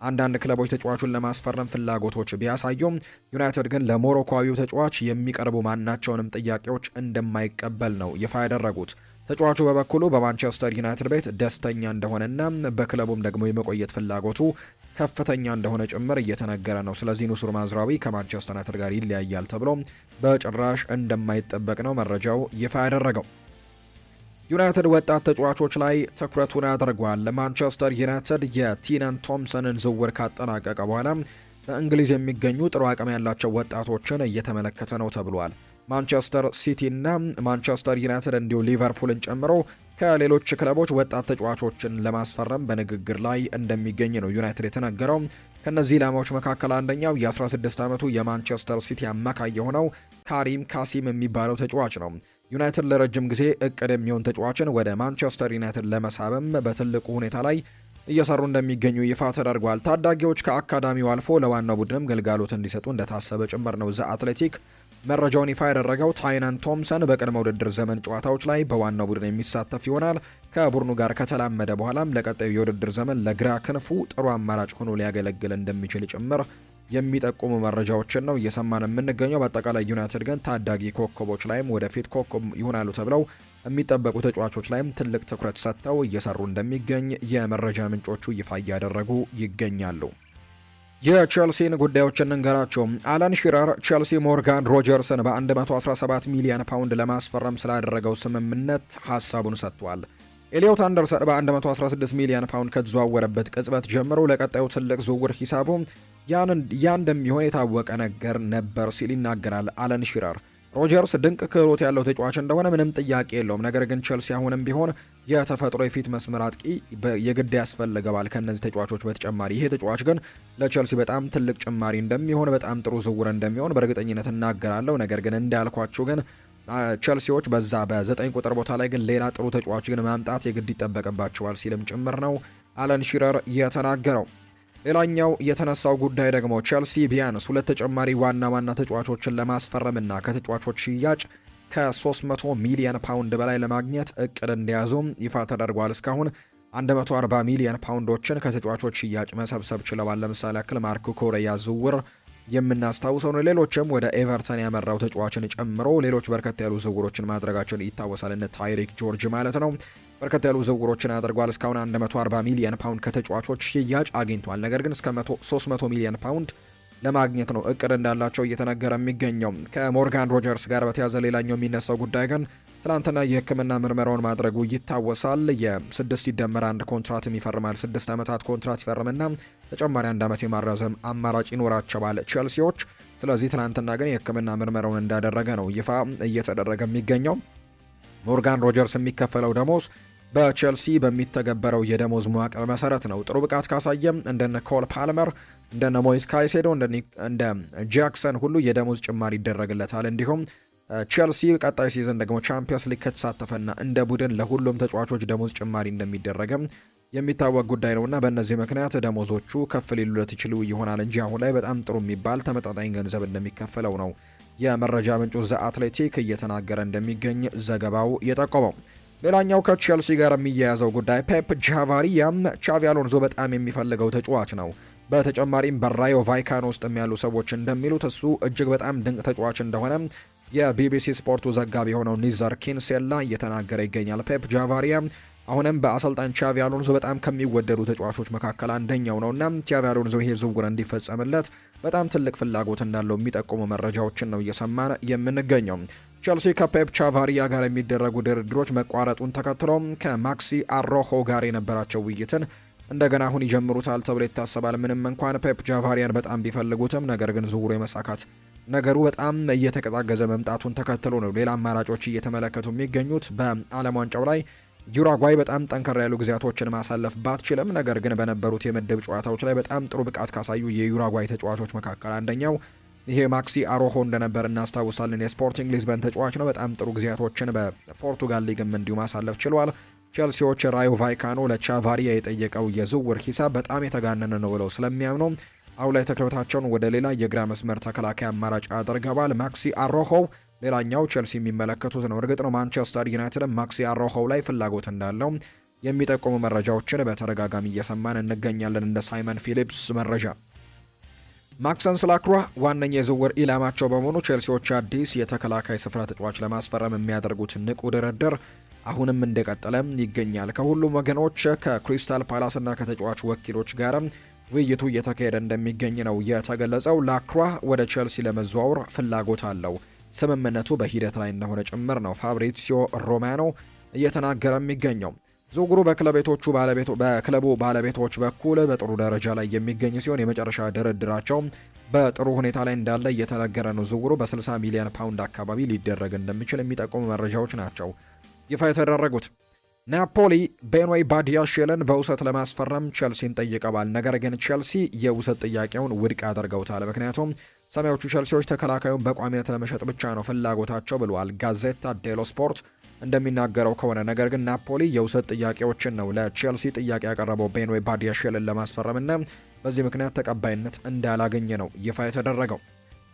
አንዳንድ ክለቦች ተጫዋቹን ለማስፈረም ፍላጎቶች ቢያሳዩም ዩናይትድ ግን ለሞሮኮዊው ተጫዋች የሚቀርቡ ማናቸውንም ጥያቄዎች እንደማይቀበል ነው ይፋ ያደረጉት። ተጫዋቹ በበኩሉ በማንቸስተር ዩናይትድ ቤት ደስተኛ እንደሆነና በክለቡም ደግሞ የመቆየት ፍላጎቱ ከፍተኛ እንደሆነ ጭምር እየተነገረ ነው። ስለዚህ ኑሱር ማዝራዊ ከማንቸስተር ዩናይትድ ጋር ይለያያል ተብሎ በጭራሽ እንደማይጠበቅ ነው መረጃው ይፋ ያደረገው። ዩናይትድ ወጣት ተጫዋቾች ላይ ትኩረቱን አድርጓል። ማንቸስተር ዩናይትድ የቲነን ቶምሰንን ዝውውር ካጠናቀቀ በኋላ በእንግሊዝ የሚገኙ ጥሩ አቅም ያላቸው ወጣቶችን እየተመለከተ ነው ተብሏል። ማንቸስተር ሲቲ እና ማንቸስተር ዩናይትድ እንዲሁ ሊቨርፑልን ጨምሮ ከሌሎች ክለቦች ወጣት ተጫዋቾችን ለማስፈረም በንግግር ላይ እንደሚገኝ ነው ዩናይትድ የተነገረው። ከነዚህ ኢላማዎች መካከል አንደኛው የ16 ዓመቱ የማንቸስተር ሲቲ አማካይ የሆነው ካሪም ካሲም የሚባለው ተጫዋች ነው። ዩናይትድ ለረጅም ጊዜ እቅድ የሚሆን ተጫዋችን ወደ ማንቸስተር ዩናይትድ ለመሳበም በትልቁ ሁኔታ ላይ እየሰሩ እንደሚገኙ ይፋ ተደርጓል። ታዳጊዎች ከአካዳሚው አልፎ ለዋናው ቡድንም ግልጋሎት እንዲሰጡ እንደታሰበ ጭምር ነው ዘ አትሌቲክ መረጃውን ይፋ ያደረገው። ታይነን ቶምሰን በቅድመ ውድድር ዘመን ጨዋታዎች ላይ በዋናው ቡድን የሚሳተፍ ይሆናል። ከቡድኑ ጋር ከተላመደ በኋላም ለቀጣዩ የውድድር ዘመን ለግራ ክንፉ ጥሩ አማራጭ ሆኖ ሊያገለግል እንደሚችል ጭምር የሚጠቁሙ መረጃዎችን ነው እየሰማን የምንገኘው። በአጠቃላይ ዩናይትድ ግን ታዳጊ ኮከቦች ላይም ወደፊት ኮከብ ይሆናሉ ተብለው የሚጠበቁ ተጫዋቾች ላይም ትልቅ ትኩረት ሰጥተው እየሰሩ እንደሚገኝ የመረጃ ምንጮቹ ይፋ እያደረጉ ይገኛሉ። የቼልሲን ጉዳዮችን እንገራቸው። አለን ሺረር ቼልሲ ሞርጋን ሮጀርስን በ117 ሚሊዮን ፓውንድ ለማስፈረም ስላደረገው ስምምነት ሀሳቡን ሰጥቷል። ኤሊዮት አንደርሰን በ116 ሚሊዮን ፓውንድ ከተዘዋወረበት ቅጽበት ጀምሮ ለቀጣዩ ትልቅ ዝውውር ሂሳቡ ያ እንደሚሆን የታወቀ ነገር ነበር ሲል ይናገራል አለን ሺረር። ሮጀርስ ድንቅ ክህሎት ያለው ተጫዋች እንደሆነ ምንም ጥያቄ የለውም። ነገር ግን ቼልሲ አሁንም ቢሆን የተፈጥሮ የፊት መስመር አጥቂ የግድ ያስፈልገዋል። ከነዚህ ተጫዋቾች በተጨማሪ ይሄ ተጫዋች ግን ለቼልሲ በጣም ትልቅ ጭማሪ እንደሚሆን፣ በጣም ጥሩ ዝውውር እንደሚሆን በእርግጠኝነት እናገራለሁ። ነገር ግን እንዳልኳችሁ ግን ቼልሲዎች በዛ በ9 ቁጥር ቦታ ላይ ግን ሌላ ጥሩ ተጫዋች ግን ማምጣት የግድ ይጠበቅባቸዋል ሲልም ጭምር ነው አለን ሺረር የተናገረው። ሌላኛው የተነሳው ጉዳይ ደግሞ ቼልሲ ቢያንስ 2 ተጨማሪ ዋና ተጫዋቾችን ለማስፈረምና ከተጫዋቾች ሽያጭ ከ300 ሚሊዮን ፓውንድ በላይ ለማግኘት እቅድ እንደያዙም ይፋ ተደርጓል። እስካሁን 140 ሚሊዮን ፓውንዶችን ከተጫዋቾች ሽያጭ መሰብሰብ ችለዋል። ለምሳሌ ያክል ማርኮ ኮሬያ ዝውውር የምናስታውሰው ነው። ሌሎችም ወደ ኤቨርተን ያመራው ተጫዋችን ጨምሮ ሌሎች በርከት ያሉ ዝውውሮችን ማድረጋቸውን ይታወሳል። እነ ታይሪክ ጆርጅ ማለት ነው በርከት ያሉ ዝውውሮችን አድርጓል። እስካሁን 140 ሚሊዮን ፓውንድ ከተጫዋቾች ሽያጭ አግኝቷል። ነገር ግን እስከ 300 ሚሊዮን ፓውንድ ለማግኘት ነው እቅድ እንዳላቸው እየተነገረ የሚገኘው። ከሞርጋን ሮጀርስ ጋር በተያዘ ሌላኛው የሚነሳው ጉዳይ ግን ትናንትና የሕክምና ምርመራውን ማድረጉ ይታወሳል። የ6+1 ኮንትራትም ይፈርማል። 6 ዓመታት ኮንትራት ይፈርምና ተጨማሪ 1 ዓመት የማራዘም አማራጭ ይኖራቸዋል ቼልሲዎች። ስለዚህ ትናንትና ግን የሕክምና ምርመራውን እንዳደረገ ነው ይፋ እየተደረገ የሚገኘው። ሞርጋን ሮጀርስ የሚከፈለው ደሞዝ በቼልሲ በሚተገበረው የደሞዝ መዋቅር መሰረት ነው። ጥሩ ብቃት ካሳየም እንደነ ኮል ፓልመር፣ እንደነ ሞይስ ካይሴዶ፣ እንደ ጃክሰን ሁሉ የደሞዝ ጭማሪ ይደረግለታል። እንዲሁም ቼልሲ ቀጣይ ሲዝን ደግሞ ቻምፒየንስ ሊግ ከተሳተፈና እንደ ቡድን ለሁሉም ተጫዋቾች ደሞዝ ጭማሪ እንደሚደረግም የሚታወቅ ጉዳይ ነውና በእነዚህ ምክንያት ደሞዞቹ ከፍ ሊሉለት ይችሉ ይሆናል እንጂ አሁን ላይ በጣም ጥሩ የሚባል ተመጣጣኝ ገንዘብ እንደሚከፈለው ነው የመረጃ ምንጩ ዘ አትሌቲክ እየተናገረ እንደሚገኝ ዘገባው የጠቆመው። ሌላኛው ከቼልሲ ጋር የሚያያዘው ጉዳይ ፔፕ ጃቫሪያም ቻቪ አሎንዞ በጣም የሚፈልገው ተጫዋች ነው። በተጨማሪም በራዮ ቫይካኖ ውስጥ ያሉ ሰዎች እንደሚሉት እሱ እጅግ በጣም ድንቅ ተጫዋች እንደሆነ የቢቢሲ ስፖርቱ ዘጋቢ የሆነው ኒዘር ኪንሴላ እየተናገረ ይገኛል። ፔፕ ጃቫሪያ አሁንም በአሰልጣኝ ቻቪ አሎንዞ በጣም ከሚወደዱ ተጫዋቾች መካከል አንደኛው ነውና ቻቪ አሎንዞ ይሄ ዝውውር እንዲፈጸምለት በጣም ትልቅ ፍላጎት እንዳለው የሚጠቁሙ መረጃዎችን ነው እየሰማን የምንገኘው። ቼልሲ ከፔፕ ቻቫሪያ ጋር የሚደረጉ ድርድሮች መቋረጡን ተከትሎ ከማክሲ አሮሆ ጋር የነበራቸው ውይይትን እንደገና አሁን ይጀምሩታል ተብሎ ይታሰባል። ምንም እንኳን ፔፕ ጃቫሪያን በጣም ቢፈልጉትም ነገር ግን ዝውውሩ የመሳካት ነገሩ በጣም እየተቀዛቀዘ መምጣቱን ተከትሎ ነው ሌላ አማራጮች እየተመለከቱ የሚገኙት። በዓለም ዋንጫው ላይ ዩራጓይ በጣም ጠንከር ያሉ ጊዜያቶችን ማሳለፍ ባትችልም ነገር ግን በነበሩት የምድብ ጨዋታዎች ላይ በጣም ጥሩ ብቃት ካሳዩ የዩራጓይ ተጫዋቾች መካከል አንደኛው ይሄ ማክሲ አሮሆ እንደነበር እናስታውሳለን። የስፖርቲንግ ሊዝበን ተጫዋች ነው። በጣም ጥሩ ጊዜያቶችን በፖርቱጋል ሊግም እንዲሁ ማሳለፍ ችሏል። ቼልሲዎች ራዮ ቫይካኖ ለቻቫሪያ የጠየቀው የዝውውር ሂሳብ በጣም የተጋነነ ነው ብለው ስለሚያምኑ አሁን ላይ ትኩረታቸውን ወደ ሌላ የግራ መስመር ተከላካይ አማራጭ አድርገዋል። ማክሲ አሮሆ ሌላኛው ቼልሲ የሚመለከቱት ነው። እርግጥ ነው ማንቸስተር ዩናይትድ ማክሲ አሮሆ ላይ ፍላጎት እንዳለው የሚጠቁሙ መረጃዎችን በተደጋጋሚ እየሰማን እንገኛለን። እንደ ሳይመን ፊሊፕስ መረጃ ማክሰንስ ላክሯ ዋነኛ የዝውውር ኢላማቸው በመሆኑ ቼልሲዎች አዲስ የተከላካይ ስፍራ ተጫዋች ለማስፈረም የሚያደርጉት ንቁ ድርድር አሁንም እንደቀጠለ ይገኛል። ከሁሉም ወገኖች ከክሪስታል ፓላስ እና ከተጫዋች ወኪሎች ጋር ውይይቱ እየተካሄደ እንደሚገኝ ነው የተገለጸው። ላክሯ ወደ ቼልሲ ለመዘዋወር ፍላጎት አለው። ስምምነቱ በሂደት ላይ እንደሆነ ጭምር ነው ፋብሪሲዮ ሮማኖ እየተናገረ የሚገኘው። ዝውውሩ በክለቡ ባለቤቶች በኩል በጥሩ ደረጃ ላይ የሚገኝ ሲሆን የመጨረሻ ድርድራቸው በጥሩ ሁኔታ ላይ እንዳለ እየተነገረ ነው። ዝውውሩ በ60 ሚሊዮን ፓውንድ አካባቢ ሊደረግ እንደሚችል የሚጠቁሙ መረጃዎች ናቸው ይፋ የተደረጉት። ናፖሊ ቤንዌይ ባዲያሽልን በውሰት ለማስፈረም ቼልሲን ጠይቀዋል። ነገር ግን ቼልሲ የውሰት ጥያቄውን ውድቅ አድርገውታል። ምክንያቱም ሰማያዎቹ ቼልሲዎች ተከላካዩን በቋሚነት ለመሸጥ ብቻ ነው ፍላጎታቸው ብለዋል ጋዜታ ዴሎ ስፖርት እንደሚናገረው ከሆነ። ነገር ግን ናፖሊ የውሰት ጥያቄዎችን ነው ለቼልሲ ጥያቄ ያቀረበው ቤንዌይ ባዲያሽልን ለማስፈረምና በዚህ ምክንያት ተቀባይነት እንዳላገኘ ነው ይፋ የተደረገው።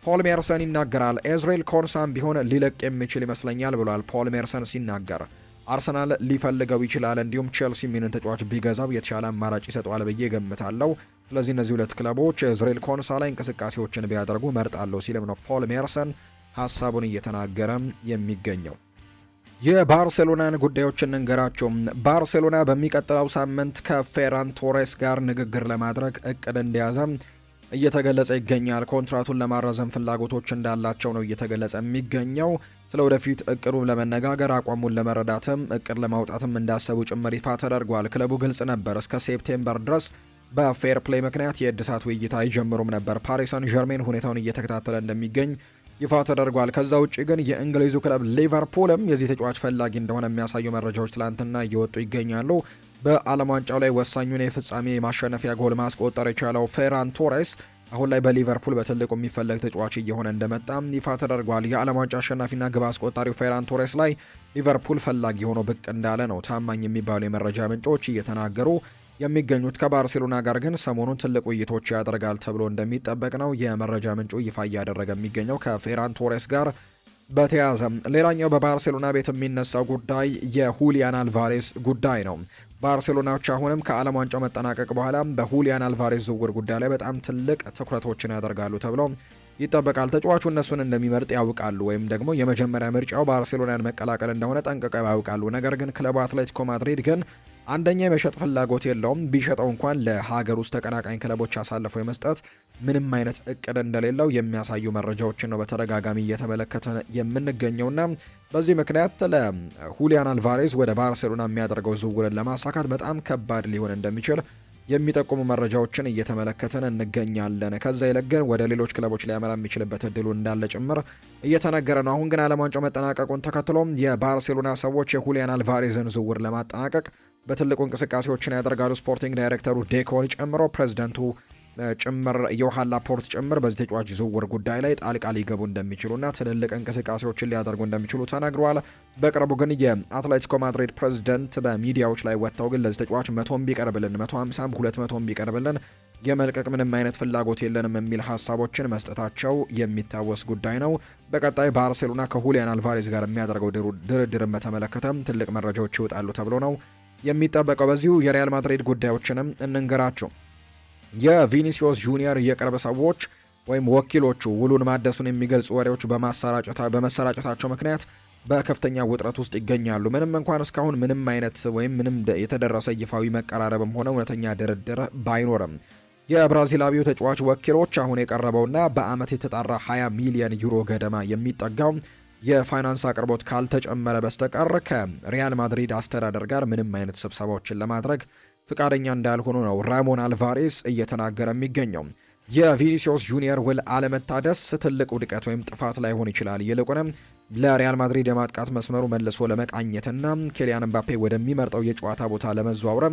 ፖል ሜርሰን ይናገራል። ኤዝሬል ኮንሳም ቢሆን ሊለቅ የሚችል ይመስለኛል ብሏል ፖል ሜርሰን ሲናገር። አርሰናል ሊፈልገው ይችላል፣ እንዲሁም ቼልሲ ሚንን ተጫዋች ቢገዛው የተሻለ አማራጭ ይሰጠዋል ብዬ ገምታለሁ። ስለዚህ እነዚህ ሁለት ክለቦች ኤዝሬል ኮንሳ ላይ እንቅስቃሴዎችን ቢያደርጉ መርጣለሁ ሲልም ነው ፖል ሜርሰን ሀሳቡን እየተናገረ የሚገኘው። የባርሴሎናን ጉዳዮችን እንገራቸው። ባርሴሎና በሚቀጥለው ሳምንት ከፌራን ቶሬስ ጋር ንግግር ለማድረግ እቅድ እንደያዘ እየተገለጸ ይገኛል። ኮንትራቱን ለማራዘም ፍላጎቶች እንዳላቸው ነው እየተገለጸ የሚገኘው። ስለ ወደፊት እቅዱ ለመነጋገር አቋሙን ለመረዳትም እቅድ ለማውጣትም እንዳሰቡ ጭምር ይፋ ተደርጓል። ክለቡ ግልጽ ነበር፣ እስከ ሴፕቴምበር ድረስ በፌር ፕሌይ ምክንያት የእድሳት ውይይት አይጀምሩም ነበር። ፓሪስ ሰን ዠርሜን ሁኔታውን እየተከታተለ እንደሚገኝ ይፋ ተደርጓል። ከዛ ውጭ ግን የእንግሊዙ ክለብ ሊቨርፑልም የዚህ ተጫዋች ፈላጊ እንደሆነ የሚያሳዩ መረጃዎች ትላንትና እየወጡ ይገኛሉ። በዓለም ዋንጫው ላይ ወሳኙን የፍጻሜ ማሸነፊያ ጎል ማስቆጠር የቻለው ፌራን ቶሬስ አሁን ላይ በሊቨርፑል በትልቁ የሚፈለግ ተጫዋች እየሆነ እንደመጣ ይፋ ተደርጓል። የዓለም ዋንጫ አሸናፊና ግብ አስቆጣሪው ፌራን ቶሬስ ላይ ሊቨርፑል ፈላጊ ሆኖ ብቅ እንዳለ ነው ታማኝ የሚባሉ የመረጃ ምንጮች እየተናገሩ የሚገኙት። ከባርሴሎና ጋር ግን ሰሞኑን ትልቅ ውይይቶች ያደርጋል ተብሎ እንደሚጠበቅ ነው የመረጃ ምንጩ ይፋ እያደረገ የሚገኘው ከፌራን ቶሬስ ጋር በተያያዘ። ሌላኛው በባርሴሎና ቤት የሚነሳው ጉዳይ የሁሊያን አልቫሬስ ጉዳይ ነው። ባርሴሎናዎች አሁንም ከዓለም ዋንጫው መጠናቀቅ በኋላ በሁሊያን አልቫሬስ ዝውውር ጉዳይ ላይ በጣም ትልቅ ትኩረቶችን ያደርጋሉ ተብሎ ይጠበቃል። ተጫዋቹ እነሱን እንደሚመርጥ ያውቃሉ፣ ወይም ደግሞ የመጀመሪያ ምርጫው ባርሴሎናን መቀላቀል እንደሆነ ጠንቅቀው ያውቃሉ። ነገር ግን ክለቡ አትሌቲኮ ማድሪድ ግን አንደኛ የመሸጥ ፍላጎት የለውም። ቢሸጠው እንኳን ለሀገር ውስጥ ተቀናቃኝ ክለቦች አሳልፎ የመስጠት ምንም አይነት እቅድ እንደሌለው የሚያሳዩ መረጃዎችን ነው በተደጋጋሚ እየተመለከተ የምንገኘውና በዚህ ምክንያት ለሁሊያን አልቫሬዝ ወደ ባርሴሎና የሚያደርገው ዝውውርን ለማሳካት በጣም ከባድ ሊሆን እንደሚችል የሚጠቁሙ መረጃዎችን እየተመለከትን እንገኛለን። ከዛ ይልቅ ግን ወደ ሌሎች ክለቦች ሊያመራ የሚችልበት እድሉ እንዳለ ጭምር እየተነገረ ነው። አሁን ግን ዓለም ዋንጫው መጠናቀቁን ተከትሎም የባርሴሎና ሰዎች የሁሊያን አልቫሬዝን ዝውውር ለማጠናቀቅ በትልቁ እንቅስቃሴዎችን ያደርጋሉ። ስፖርቲንግ ዳይሬክተሩ ዴኮን ጨምሮ ፕሬዚደንቱ ጭምር ዮሃን ላፖርት ጭምር በዚህ ተጫዋች ዝውውር ጉዳይ ላይ ጣልቃ ሊገቡ እንደሚችሉና ትልልቅ እንቅስቃሴዎችን ሊያደርጉ እንደሚችሉ ተናግረዋል። በቅርቡ ግን የአትሌቲኮ ማድሪድ ፕሬዚደንት በሚዲያዎች ላይ ወጥተው ግን ለዚህ ተጫዋች 100 ቢቀርብልን 150 200 ቢቀርብልን የመልቀቅ ምንም አይነት ፍላጎት የለንም የሚል ሀሳቦችን መስጠታቸው የሚታወስ ጉዳይ ነው። በቀጣይ ባርሴሎና ከሁሊያን አልቫሬዝ ጋር የሚያደርገው ድርድርን በተመለከተም ትልቅ መረጃዎች ይወጣሉ ተብሎ ነው የሚጠበቀው። በዚሁ የሪያል ማድሪድ ጉዳዮችንም እንንገራቸው። የቪኒሲዮስ ጁኒየር የቅርብ ሰዎች ወይም ወኪሎቹ ውሉን ማደሱን የሚገልጹ ወሬዎች በመሰራጨታቸው ምክንያት በከፍተኛ ውጥረት ውስጥ ይገኛሉ። ምንም እንኳን እስካሁን ምንም አይነት ወይም ምንም የተደረሰ ይፋዊ መቀራረብም ሆነ እውነተኛ ድርድር ባይኖርም የብራዚላዊው ተጫዋች ወኪሎች አሁን የቀረበውና በአመት የተጣራ 20 ሚሊዮን ዩሮ ገደማ የሚጠጋው የፋይናንስ አቅርቦት ካልተጨመረ በስተቀር ከሪያል ማድሪድ አስተዳደር ጋር ምንም አይነት ስብሰባዎችን ለማድረግ ፍቃደኛ እንዳልሆኑ ነው ራሞን አልቫሬስ እየተናገረ የሚገኘው። የቪኒሲዮስ ጁኒየር ውል አለመታደስ ትልቅ ውድቀት ወይም ጥፋት ላይሆን ይችላል። ይልቁንም ለሪያል ማድሪድ የማጥቃት መስመሩ መልሶ ለመቃኘትና ኬሊያን ምባፔ ወደሚመርጠው የጨዋታ ቦታ ለመዘዋወር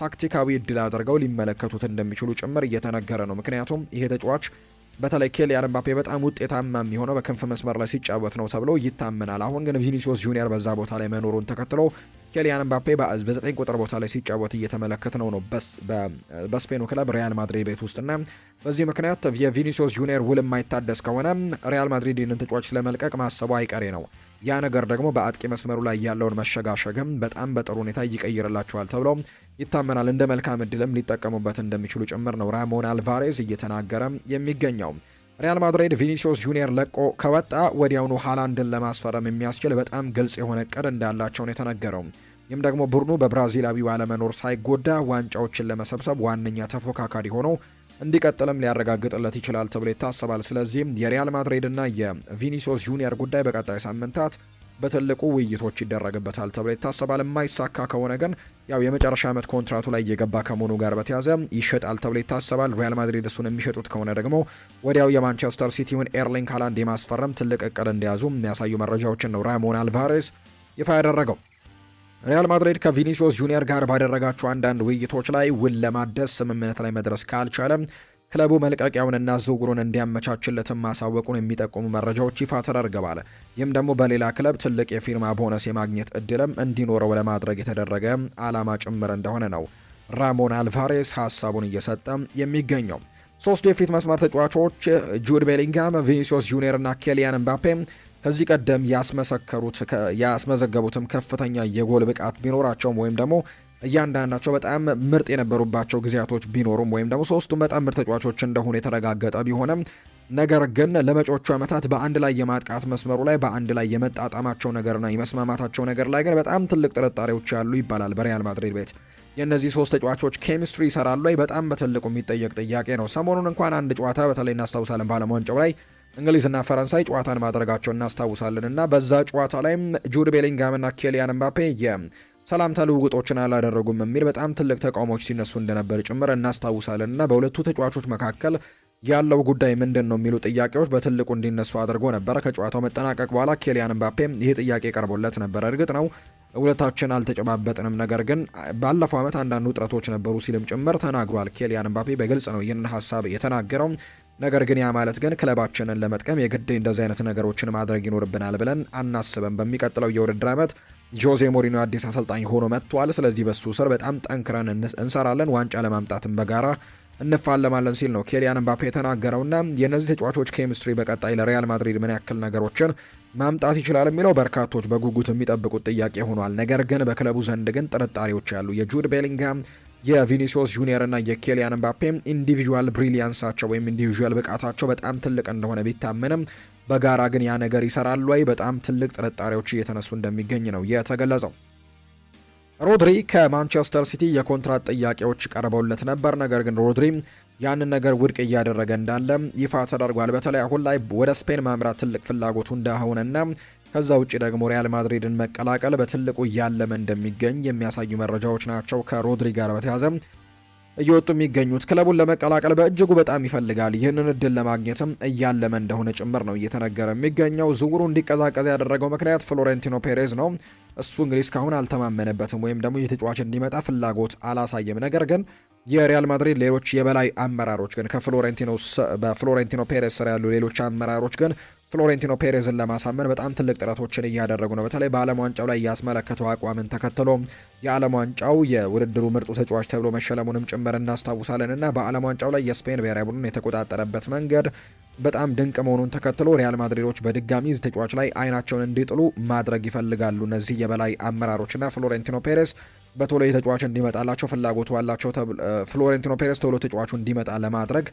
ታክቲካዊ እድል አድርገው ሊመለከቱት እንደሚችሉ ጭምር እየተነገረ ነው። ምክንያቱም ይሄ ተጫዋች በተለይ ኬሊያን ምባፔ በጣም ውጤታማ የሚሆነው በክንፍ መስመር ላይ ሲጫወት ነው ተብሎ ይታመናል። አሁን ግን ቪኒሲዮስ ጁኒየር በዛ ቦታ ላይ መኖሩን ተከትሎ ኬሊያን ምባፔ በ9 ቁጥር ቦታ ላይ ሲጫወት እየተመለከት ነው በስፔኑ ክለብ ሪያል ማድሪድ ቤት ውስጥና በዚህ ምክንያት የቪኒሲዮስ ጁኒየር ውል የማይታደስ ከሆነ ሪያል ማድሪድ ይህንን ተጫዋች ስለመልቀቅ ማሰቡ አይቀሬ ነው። ያ ነገር ደግሞ በአጥቂ መስመሩ ላይ ያለውን መሸጋሸግም በጣም በጥሩ ሁኔታ ይቀይርላቸዋል ተብሎ ይታመናል። እንደ መልካም እድልም ሊጠቀሙበት እንደሚችሉ ጭምር ነው ራሞን አልቫሬዝ እየተናገረ የሚገኘው። ሪያል ማድሪድ ቪኒሲዮስ ጁኒየር ለቆ ከወጣ ወዲያውኑ ሃላንድን ለማስፈረም የሚያስችል በጣም ግልጽ የሆነ እቅድ እንዳላቸው ነው የተነገረው። ይህም ደግሞ ቡድኑ በብራዚላዊው አለመኖር ሳይጎዳ ዋንጫዎችን ለመሰብሰብ ዋነኛ ተፎካካሪ ሆኖ እንዲቀጥልም ሊያረጋግጥለት ይችላል ተብሎ ይታሰባል። ስለዚህም የሪያል ማድሪድ እና የቪኒሲዮስ ጁኒየር ጉዳይ በቀጣይ ሳምንታት በትልቁ ውይይቶች ይደረግበታል ተብሎ ይታሰባል። የማይሳካ ከሆነ ግን ያው የመጨረሻ ዓመት ኮንትራቱ ላይ እየገባ ከመሆኑ ጋር በተያዘ ይሸጣል ተብሎ ይታሰባል። ሪያል ማድሪድ እሱን የሚሸጡት ከሆነ ደግሞ ወዲያው የማንቸስተር ሲቲውን ኤርሊንግ ሃላንድ የማስፈረም ትልቅ እቅድ እንደያዙ የሚያሳዩ መረጃዎችን ነው ራሞን አልቫሬዝ ይፋ ያደረገው። ሪያል ማድሪድ ከቪኒሲዮስ ጁኒየር ጋር ባደረጋቸው አንዳንድ ውይይቶች ላይ ውል ለማደስ ስምምነት ላይ መድረስ ካልቻለ ክለቡ መልቀቂያውንና ዝውውሩን እንዲያመቻችለትም ማሳወቁን የሚጠቁሙ መረጃዎች ይፋ ተደርገዋል። ይህም ደግሞ በሌላ ክለብ ትልቅ የፊርማ ቦነስ የማግኘት እድልም እንዲኖረው ለማድረግ የተደረገ ዓላማ ጭምር እንደሆነ ነው ራሞን አልቫሬስ ሀሳቡን እየሰጠ የሚገኘው። ሶስቱ የፊት መስመር ተጫዋቾች ጁድ ቤሊንጋም፣ ቪኒሲዮስ ጁኒየር እና ኬሊያን ምባፔ ከዚህ ቀደም ያስመዘገቡትም ከፍተኛ የጎል ብቃት ቢኖራቸውም ወይም ደግሞ እያንዳንዳቸው በጣም ምርጥ የነበሩባቸው ጊዜያቶች ቢኖሩም ወይም ደግሞ ሶስቱም በጣም ምርጥ ተጫዋቾች እንደሆኑ የተረጋገጠ ቢሆንም ነገር ግን ለመጪዎቹ ዓመታት በአንድ ላይ የማጥቃት መስመሩ ላይ በአንድ ላይ የመጣጣማቸው ነገርና የመስማማታቸው ነገር ላይ ግን በጣም ትልቅ ጥርጣሬዎች ያሉ ይባላል በሪያል ማድሪድ ቤት። የእነዚህ ሶስት ተጫዋቾች ኬሚስትሪ ይሰራሉ ላይ በጣም በትልቁ የሚጠየቅ ጥያቄ ነው። ሰሞኑን እንኳን አንድ ጨዋታ በተለይ እናስታውሳለን፣ በዓለም ዋንጫው ላይ እንግሊዝና ፈረንሳይ ጨዋታን ማድረጋቸው እናስታውሳለን እና በዛ ጨዋታ ላይም ጁድ ቤሊንጋም እና ኬሊያን ኤምባፔ የሰላምታ ልውውጦችን አላደረጉም የሚል በጣም ትልቅ ተቃውሞዎች ሲነሱ እንደነበር ጭምር እናስታውሳለን እና በሁለቱ ተጫዋቾች መካከል ያለው ጉዳይ ምንድን ነው የሚሉ ጥያቄዎች በትልቁ እንዲነሱ አድርጎ ነበር። ከጨዋታው መጠናቀቅ በኋላ ኬሊያን ኤምባፔ ይህ ጥያቄ ቀርቦለት ነበር። እርግጥ ነው ሁለታችን አልተጨባበጥንም፣ ነገር ግን ባለፈው ዓመት አንዳንድ ውጥረቶች ነበሩ ሲልም ጭምር ተናግሯል። ኬሊያን ኤምባፔ በግልጽ ነው ይህንን ሀሳብ የተናገረው። ነገር ግን ያ ማለት ግን ክለባችንን ለመጥቀም የግድ እንደዚህ አይነት ነገሮችን ማድረግ ይኖርብናል ብለን አናስብም። በሚቀጥለው የውድድር ዓመት ጆዜ ሞሪኒዮ አዲስ አሰልጣኝ ሆኖ መጥቷል። ስለዚህ በሱ ስር በጣም ጠንክረን እንሰራለን፣ ዋንጫ ለማምጣትም በጋራ እንፋለማለን ሲል ነው ኬሊያን ኤምባፔ የተናገረውና የእነዚህ ተጫዋቾች ኬሚስትሪ በቀጣይ ለሪያል ማድሪድ ምን ያክል ነገሮችን ማምጣት ይችላል የሚለው በርካቶች በጉጉት የሚጠብቁት ጥያቄ ሆኗል። ነገር ግን በክለቡ ዘንድ ግን ጥርጣሬዎች ያሉ የጁድ ቤሊንጋም የቪኒሲዮስ ጁኒየር እና የኬሊያን ኤምባፔ ኢንዲቪዥዋል ብሪሊያንሳቸው ወይም ኢንዲቪዥዋል ብቃታቸው በጣም ትልቅ እንደሆነ ቢታመንም በጋራ ግን ያ ነገር ይሰራሉ ወይ በጣም ትልቅ ጥርጣሬዎች እየተነሱ እንደሚገኝ ነው የተገለጸው። ሮድሪ ከማንቸስተር ሲቲ የኮንትራት ጥያቄዎች ቀርበውለት ነበር። ነገር ግን ሮድሪ ያንን ነገር ውድቅ እያደረገ እንዳለ ይፋ ተደርጓል። በተለይ አሁን ላይ ወደ ስፔን ማምራት ትልቅ ፍላጎቱ እንደሆነና ከዛ ውጭ ደግሞ ሪያል ማድሪድን መቀላቀል በትልቁ እያለመ እንደሚገኝ የሚያሳዩ መረጃዎች ናቸው ከሮድሪ ጋር በተያያዘ እየወጡ የሚገኙት። ክለቡን ለመቀላቀል በእጅጉ በጣም ይፈልጋል። ይህንን እድል ለማግኘትም እያለመ እንደሆነ ጭምር ነው እየተነገረ የሚገኘው። ዝውውሩ እንዲቀዛቀዝ ያደረገው ምክንያት ፍሎሬንቲኖ ፔሬዝ ነው። እሱ እንግዲህ እስካሁን አልተማመነበትም ወይም ደግሞ የተጫዋች እንዲመጣ ፍላጎት አላሳየም። ነገር ግን የሪያል ማድሪድ ሌሎች የበላይ አመራሮች ግን በፍሎሬንቲኖ ፔሬዝ ስር ያሉ ሌሎች አመራሮች ግን ፍሎሬንቲኖ ፔሬዝን ለማሳመን በጣም ትልቅ ጥረቶችን እያደረጉ ነው። በተለይ በዓለም ዋንጫው ላይ ያስመለከተው አቋምን ተከትሎ የዓለም ዋንጫው የውድድሩ ምርጡ ተጫዋች ተብሎ መሸለሙንም ጭምር እናስታውሳለን እና በዓለም ዋንጫው ላይ የስፔን ብሔራዊ ቡድን የተቆጣጠረበት መንገድ በጣም ድንቅ መሆኑን ተከትሎ ሪያል ማድሪዶች በድጋሚ ተጫዋች ላይ አይናቸውን እንዲጥሉ ማድረግ ይፈልጋሉ። እነዚህ የበላይ አመራሮችና ፍሎሬንቲኖ ፔሬዝ በቶሎ የተጫዋች እንዲመጣላቸው ፍላጎቱ አላቸው። ፍሎሬንቲኖ ፔሬዝ ቶሎ ተጫዋቹ እንዲመጣ ለማድረግ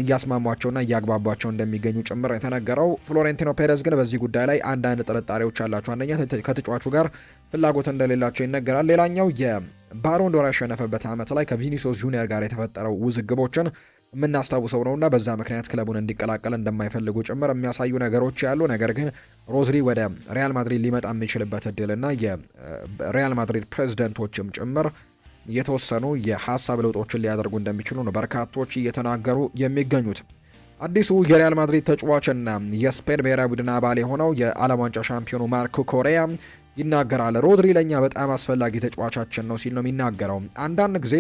እያስማሟቸውና እያግባቧቸው እንደሚገኙ ጭምር የተነገረው። ፍሎሬንቲኖ ፔሬዝ ግን በዚህ ጉዳይ ላይ አንዳንድ ጥርጣሬዎች አላቸው። አንደኛ ከተጫዋቹ ጋር ፍላጎት እንደሌላቸው ይነገራል። ሌላኛው የባሎን ዶር ያሸነፈበት ዓመት ላይ ከቪኒሲዮስ ጁኒየር ጋር የተፈጠረው ውዝግቦችን የምናስታውሰው ነውና በዛ ምክንያት ክለቡን እንዲቀላቀል እንደማይፈልጉ ጭምር የሚያሳዩ ነገሮች ያሉ። ነገር ግን ሮድሪ ወደ ሪያል ማድሪድ ሊመጣ የሚችልበት እድልና የሪያል ማድሪድ ፕሬዝደንቶችም ጭምር የተወሰኑ የሀሳብ ለውጦችን ሊያደርጉ እንደሚችሉ ነው በርካቶች እየተናገሩ የሚገኙት። አዲሱ የሪያል ማድሪድ ተጫዋችና የስፔን ብሔራዊ ቡድን አባል የሆነው የዓለም ዋንጫ ሻምፒዮኑ ማርኮ ኮሬያ ይናገራል። ሮድሪ ለኛ በጣም አስፈላጊ ተጫዋቻችን ነው ሲል ነው የሚናገረው። አንዳንድ ጊዜ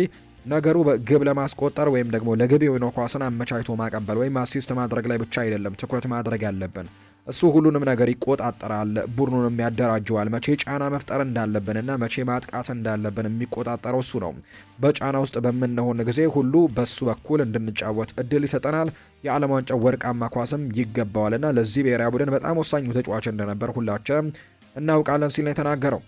ነገሩ በግብ ለማስቆጠር ወይም ደግሞ ለግብ የሆነ ኳስን አመቻችቶ ማቀበል ወይም አሲስት ማድረግ ላይ ብቻ አይደለም ትኩረት ማድረግ ያለብን። እሱ ሁሉንም ነገር ይቆጣጠራል፣ ቡድኑንም ያደራጀዋል። መቼ ጫና መፍጠር እንዳለብንና መቼ ማጥቃት እንዳለብን የሚቆጣጠረው እሱ ነው። በጫና ውስጥ በምንሆን ጊዜ ሁሉ በሱ በኩል እንድንጫወት እድል ይሰጠናል። የዓለም ዋንጫው ወርቃማ ኳስም ይገባዋልና ለዚህ ብሔራዊ ቡድን በጣም ወሳኙ ተጫዋች እንደነበር ሁላችንም እናውቃለን ሲል ነው የተናገረው።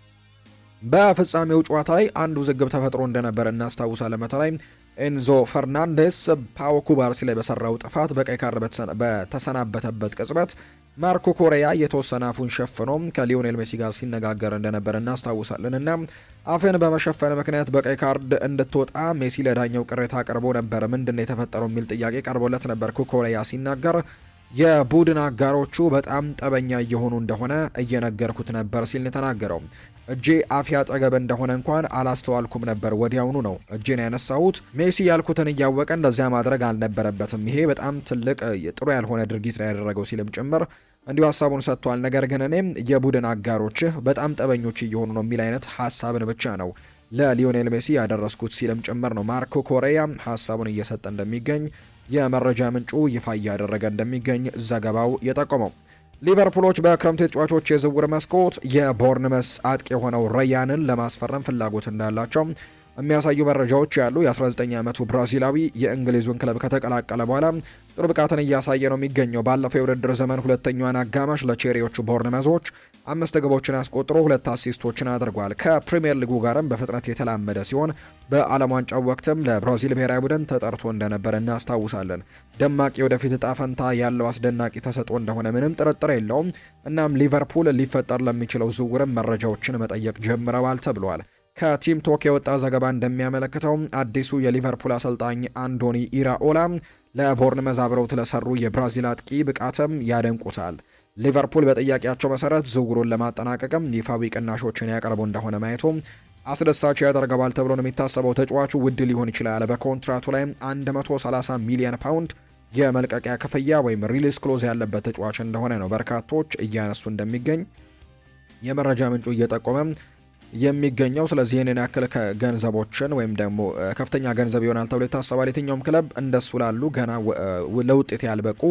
በፍጻሜው ጨዋታ ላይ አንድ ውዝግብ ተፈጥሮ እንደነበር እናስታውሳለን። በተለይ ኤንዞ ፈርናንዴስ ፓው ኩባርሲ ላይ በሰራው ጥፋት በቀይ ካርድ በተሰናበተበት ቅጽበት ማርኮ ኮሬያ የተወሰነ አፉን ሸፍኖ ከሊዮኔል ሜሲ ጋር ሲነጋገር እንደነበር እናስታውሳለን እና አፍን በመሸፈን ምክንያት በቀይ ካርድ እንድትወጣ ሜሲ ለዳኛው ቅሬታ አቅርቦ ነበር። ምንድነው የተፈጠረው የሚል ጥያቄ ቀርቦለት ነበር። ኮሬያ ሲናገር የቡድን አጋሮቹ በጣም ጠበኛ እየሆኑ እንደሆነ እየነገርኩት ነበር ሲል የተናገረው። እጄ አፍ ያጠገብ እንደሆነ እንኳን አላስተዋልኩም ነበር። ወዲያውኑ ነው እጄን ያነሳሁት። ሜሲ ያልኩትን እያወቀ እንደዚያ ማድረግ አልነበረበትም። ይሄ በጣም ትልቅ ጥሩ ያልሆነ ድርጊት ላይ ያደረገው ሲልም ጭምር እንዲሁ ሀሳቡን ሰጥቷል። ነገር ግን እኔም የቡድን አጋሮችህ በጣም ጠበኞች እየሆኑ ነው የሚል አይነት ሀሳብን ብቻ ነው ለሊዮኔል ሜሲ ያደረስኩት ሲልም ጭምር ነው ማርኮ ኮሬያ ሀሳቡን እየሰጠ እንደሚገኝ የመረጃ ምንጩ ይፋ እያደረገ እንደሚገኝ ዘገባው የጠቆመው። ሊቨርፑሎች በክረምት ተጫዋቾች የዝውውር መስኮት የቦርንመስ አጥቂ የሆነው ረያንን ለማስፈረም ፍላጎት እንዳላቸው የሚያሳዩ መረጃዎች ያሉ። የ19 ዓመቱ ብራዚላዊ የእንግሊዙን ክለብ ከተቀላቀለ በኋላ ጥሩ ብቃትን እያሳየ ነው የሚገኘው። ባለፈው የውድድር ዘመን ሁለተኛዋን አጋማሽ ለቼሪዎቹ ቦርንመዞች 5 ግቦችን አስቆጥሮ 2 አሲስቶችን አድርጓል። ከፕሪሚየር ሊጉ ጋርም በፍጥነት የተላመደ ሲሆን በዓለም ዋንጫው ወቅትም ለብራዚል ብሔራዊ ቡድን ተጠርቶ እንደነበር እናስታውሳለን። ደማቅ የወደፊት እጣ ፈንታ ያለው አስደናቂ ተሰጥኦ እንደሆነ ምንም ጥርጥር የለውም። እናም ሊቨርፑል ሊፈጠር ለሚችለው ዝውውርም መረጃዎችን መጠየቅ ጀምረዋል ተብሏል። ከቲም ቶክ የወጣ ዘገባ እንደሚያመለክተው አዲሱ የሊቨርፑል አሰልጣኝ አንዶኒ ኢራኦላ ለቦርንመዝ አብረውት ለሰሩ የብራዚል አጥቂ ብቃትም ያደንቁታል። ሊቨርፑል በጥያቄያቸው መሰረት ዝውውሩን ለማጠናቀቅም ይፋዊ ቅናሾችን ያቀርቡ እንደሆነ ማየቱ አስደሳች ያደርገዋል ተብሎ ነው የሚታሰበው። ተጫዋቹ ውድ ሊሆን ይችላል። በኮንትራቱ ላይ 130 ሚሊዮን ፓውንድ የመልቀቂያ ክፍያ ወይም ሪሊስ ክሎዝ ያለበት ተጫዋች እንደሆነ ነው በርካቶች እያነሱ እንደሚገኝ የመረጃ ምንጩ እየጠቆመ የሚገኘው። ስለዚህ ይህንን ያክል ገንዘቦችን ወይም ደግሞ ከፍተኛ ገንዘብ ይሆናል ተብሎ ይታሰባል። የትኛውም ክለብ እንደሱ ላሉ ገና ለውጤት ያልበቁ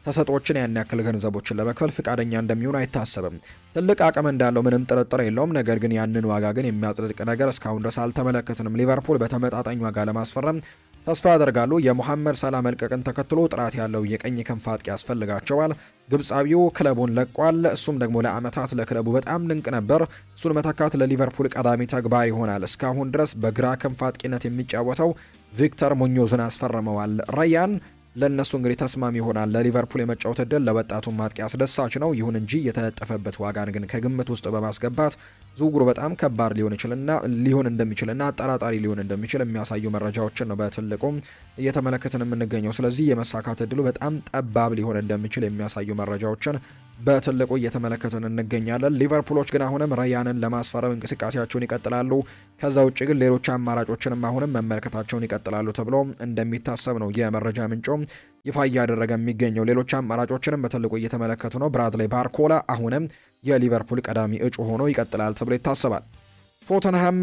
ተሰጦችን ያን ያክል ገንዘቦችን ለመክፈል ፍቃደኛ እንደሚሆን አይታሰብም። ትልቅ አቅም እንዳለው ምንም ጥርጥር የለውም። ነገር ግን ያንን ዋጋ ግን የሚያጽድቅ ነገር እስካሁን ድረስ አልተመለከትንም። ሊቨርፑል በተመጣጣኝ ዋጋ ለማስፈረም ተስፋ ያደርጋሉ። የሙሐመድ ሰላ መልቀቅን ተከትሎ ጥራት ያለው የቀኝ ክንፍ አጥቂ ያስፈልጋቸዋል። ግብፃዊው ክለቡን ለቋል። እሱም ደግሞ ለአመታት ለክለቡ በጣም ድንቅ ነበር። እሱን መተካት ለሊቨርፑል ቀዳሚ ተግባር ይሆናል። እስካሁን ድረስ በግራ ክንፍ አጥቂነት የሚጫወተው ቪክተር ሙኞዝን አስፈርመዋል። ራያን ለእነሱ እንግዲህ ተስማሚ ይሆናል። ለሊቨርፑል የመጫወት እድል ለወጣቱ ማጥቂ አስደሳች ነው። ይሁን እንጂ የተለጠፈበት ዋጋን ግን ከግምት ውስጥ በማስገባት ዝውውሩ በጣም ከባድ ሊሆን እንደሚችልና አጠራጣሪ ሊሆን እንደሚችል የሚያሳዩ መረጃዎችን ነው በትልቁ እየተመለከትን የምንገኘው። ስለዚህ የመሳካት እድሉ በጣም ጠባብ ሊሆን እንደሚችል የሚያሳዩ መረጃዎችን በትልቁ እየተመለከትን እንገኛለን። ሊቨርፑሎች ግን አሁንም ራያንን ለማስፈረም እንቅስቃሴያቸውን ይቀጥላሉ። ከዛ ውጭ ግን ሌሎች አማራጮችንም አሁንም መመልከታቸውን ይቀጥላሉ ተብሎ እንደሚታሰብ ነው የመረጃ ምንጮ ይፋ እያደረገ የሚገኘው። ሌሎች አማራጮችንም በትልቁ እየተመለከቱ ነው። ብራድሌይ ባርኮላ አሁንም የሊቨርፑል ቀዳሚ እጩ ሆኖ ይቀጥላል ተብሎ ይታሰባል። ቶተንሃም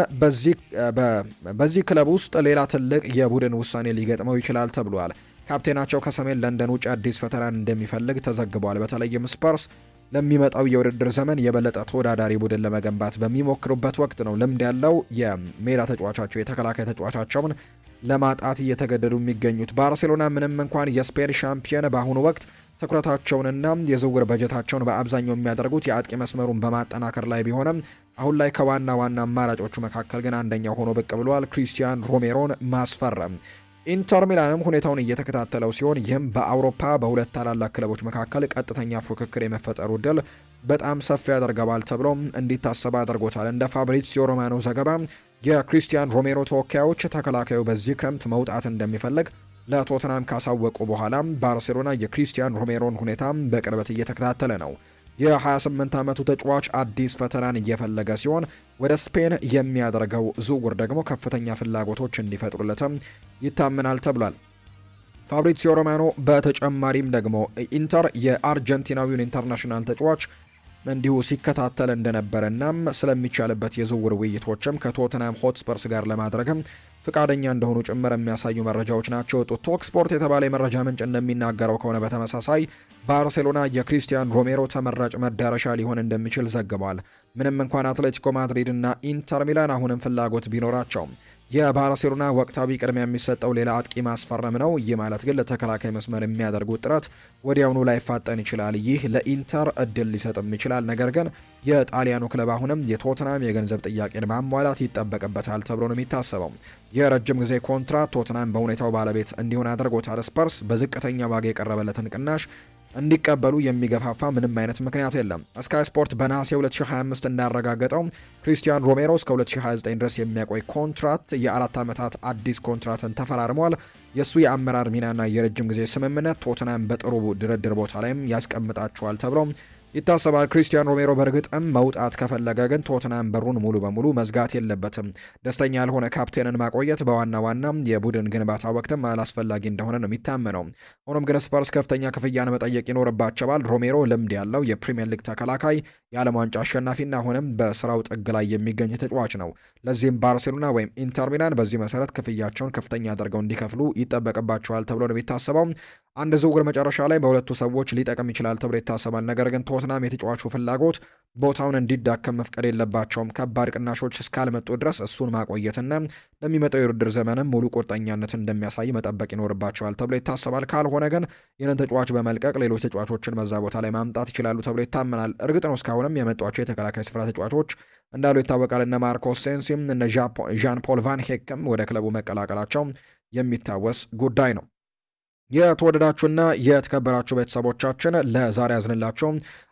በዚህ ክለብ ውስጥ ሌላ ትልቅ የቡድን ውሳኔ ሊገጥመው ይችላል ተብሏል። ካፕቴናቸው ከሰሜን ለንደን ውጭ አዲስ ፈተናን እንደሚፈልግ ተዘግቧል። በተለይም ስፐርስ ለሚመጣው የውድድር ዘመን የበለጠ ተወዳዳሪ ቡድን ለመገንባት በሚሞክሩበት ወቅት ነው ልምድ ያለው የሜዳ ተጫዋቻቸው የተከላካይ ተጫዋቻቸውን ለማጣት እየተገደዱ የሚገኙት። ባርሴሎና ምንም እንኳን የስፔን ሻምፒዮን በአሁኑ ወቅት ትኩረታቸውንና የዝውውር በጀታቸውን በአብዛኛው የሚያደርጉት የአጥቂ መስመሩን በማጠናከር ላይ ቢሆንም አሁን ላይ ከዋና አማራጮቹ መካከል ግን አንደኛው ሆኖ ብቅ ብሏል። ክሪስቲያን ሮሜሮን ማስፈረም። ኢንተር ሚላንም ሁኔታውን እየተከታተለው ሲሆን ይህም በአውሮፓ በሁለት ታላላቅ ክለቦች መካከል ቀጥተኛ ፉክክር የመፈጠሩ እድል በጣም ሰፊ ያደርገዋል ተብሎ እንዲታሰብ አድርጎታል። እንደ ፋብሪዚዮ ሮማኖ ዘገባ የክሪስቲያን ሮሜሮ ተወካዮች ተከላካዩ በዚህ ክረምት መውጣት እንደሚፈልግ ለቶተናም ካሳወቁ በኋላ ባርሴሎና የክሪስቲያን ሮሜሮን ሁኔታ በቅርበት እየተከታተለ ነው። የ28 ዓመቱ ተጫዋች አዲስ ፈተናን እየፈለገ ሲሆን ወደ ስፔን የሚያደርገው ዝውውር ደግሞ ከፍተኛ ፍላጎቶች እንዲፈጥሩለትም ይታመናል ተብሏል። ፋብሪዚዮ ሮማኖ በተጨማሪም ደግሞ ኢንተር የአርጀንቲናዊውን ኢንተርናሽናል ተጫዋች እንዲሁ ሲከታተል እንደነበረና ስለሚቻልበት የዝውውር ውይይቶችም ከቶተንሃም ሆትስፐርስ ጋር ለማድረግም ፍቃደኛ እንደሆኑ ጭምር የሚያሳዩ መረጃዎች ናቸው የወጡት። ቶክ ስፖርት የተባለ የመረጃ ምንጭ እንደሚናገረው ከሆነ በተመሳሳይ ባርሴሎና የክሪስቲያን ሮሜሮ ተመራጭ መዳረሻ ሊሆን እንደሚችል ዘግቧል። ምንም እንኳን አትሌቲኮ ማድሪድ እና ኢንተር ሚላን አሁንም ፍላጎት ቢኖራቸውም የባርሴሎና ወቅታዊ ቅድሚያ የሚሰጠው ሌላ አጥቂ ማስፈረም ነው። ይህ ማለት ግን ለተከላካይ መስመር የሚያደርጉት ጥረት ወዲያውኑ ላይፋጠን ይችላል። ይህ ለኢንተር እድል ሊሰጥም ይችላል። ነገር ግን የጣሊያኑ ክለብ አሁንም የቶትናም የገንዘብ ጥያቄን ማሟላት ይጠበቅበታል ተብሎ ነው የሚታሰበው። የረጅም ጊዜ ኮንትራት ቶትናም በሁኔታው ባለቤት እንዲሆን አድርጎታል። ስፐርስ በዝቅተኛ ዋጋ የቀረበለትን ቅናሽ እንዲቀበሉ የሚገፋፋ ምንም አይነት ምክንያት የለም። ስካይ ስፖርት በነሐሴ 2025 እንዳረጋገጠው ክሪስቲያን ሮሜሮ እስከ 2029 ድረስ የሚያቆይ ኮንትራት የ4 ዓመታት አዲስ ኮንትራትን ተፈራርሟል። የእሱ የአመራር ሚናና የረጅም ጊዜ ስምምነት ቶትናም በጥሩ ድርድር ቦታ ላይም ያስቀምጣቸዋል ተብሎ ይታሰባል። ክሪስቲያን ሮሜሮ በእርግጥም መውጣት ከፈለገ ግን ቶትናም በሩን ሙሉ በሙሉ መዝጋት የለበትም። ደስተኛ ያልሆነ ካፕቴንን ማቆየት በዋና የቡድን ግንባታ ወቅትም አላስፈላጊ እንደሆነ ነው የሚታመነው። ሆኖም ግን ስፐርስ ከፍተኛ ክፍያን መጠየቅ ይኖርባቸዋል። ሮሜሮ ልምድ ያለው የፕሪሚየር ሊግ ተከላካይ፣ የዓለም ዋንጫ አሸናፊና አሁንም በስራው ጥግ ላይ የሚገኝ ተጫዋች ነው። ለዚህም ባርሴሎና ወይም ኢንተር ሚላን በዚህ መሰረት ክፍያቸውን ከፍተኛ አድርገው እንዲከፍሉ ይጠበቅባቸዋል ተብሎ ነው የሚታሰበው። አንድ ዝውውር መጨረሻ ላይ በሁለቱ ሰዎች ሊጠቅም ይችላል ተብሎ ይታሰባል። ነገር ግን ቶትናም የተጫዋቹ ፍላጎት ቦታውን እንዲዳከም መፍቀድ የለባቸውም። ከባድ ቅናሾች እስካልመጡ ድረስ እሱን ማቆየትና ለሚመጣው የውድድር ዘመንም ሙሉ ቁርጠኛነት እንደሚያሳይ መጠበቅ ይኖርባቸዋል ተብሎ ይታሰባል። ካልሆነ ግን ይህንን ተጫዋች በመልቀቅ ሌሎች ተጫዋቾችን በዛ ቦታ ላይ ማምጣት ይችላሉ ተብሎ ይታመናል። እርግጥ ነው እስካሁንም የመጧቸው የተከላካይ ስፍራ ተጫዋቾች እንዳሉ ይታወቃል። እነ ማርኮስ ሴንሲም እነ ዣን ፖል ቫን ሄክም ወደ ክለቡ መቀላቀላቸው የሚታወስ ጉዳይ ነው። የተወደዳችሁና የተከበራችሁ ቤተሰቦቻችን ለዛሬ ያዝንላችሁ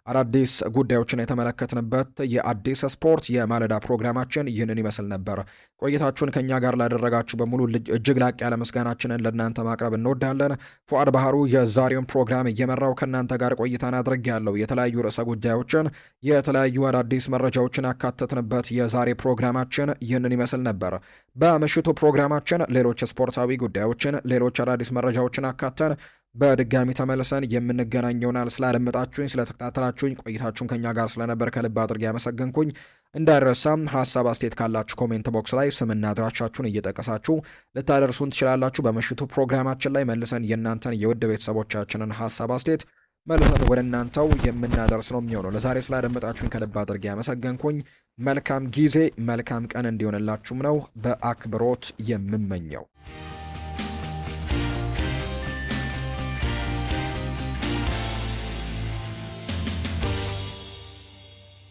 አዳዲስ ጉዳዮችን የተመለከትንበት የአዲስ ስፖርት የማለዳ ፕሮግራማችን ይህንን ይመስል ነበር። ቆይታችሁን ከኛ ጋር ላደረጋችሁ በሙሉ እጅግ ላቅ ያለ ምስጋናችንን ለእናንተ ማቅረብ እንወዳለን። ፉአድ ባህሩ የዛሬውን ፕሮግራም እየመራው ከእናንተ ጋር ቆይታን አድርጌያለሁ። የተለያዩ ርዕሰ ጉዳዮችን የተለያዩ አዳዲስ መረጃዎችን ያካተትንበት የዛሬ ፕሮግራማችን ይህንን ይመስል ነበር። በምሽቱ ፕሮግራማችን ሌሎች ስፖርታዊ ጉዳዮችን ሌሎች አዳዲስ መረጃዎችን አካተን በድጋሚ ተመልሰን የምንገናኝ ይሆናል። ስላደመጣችሁኝ ስለተከታተላችሁኝ ቆይታችሁን ከኛ ጋር ስለነበር ከልብ አድርጌ ያመሰገንኩኝ። እንዳይረሳም ሀሳብ አስተያየት ካላችሁ ኮሜንት ቦክስ ላይ ስምና አድራሻችሁን እየጠቀሳችሁ ልታደርሱን ትችላላችሁ። በምሽቱ ፕሮግራማችን ላይ መልሰን የእናንተን የውድ ቤተሰቦቻችንን ሀሳብ አስተያየት መልሰን ወደ እናንተው የምናደርስ ነው የሚሆነው። ለዛሬ ስላደመጣችሁኝ ከልብ አድርጌ ያመሰገንኩኝ። መልካም ጊዜ መልካም ቀን እንዲሆንላችሁም ነው በአክብሮት የምመኘው።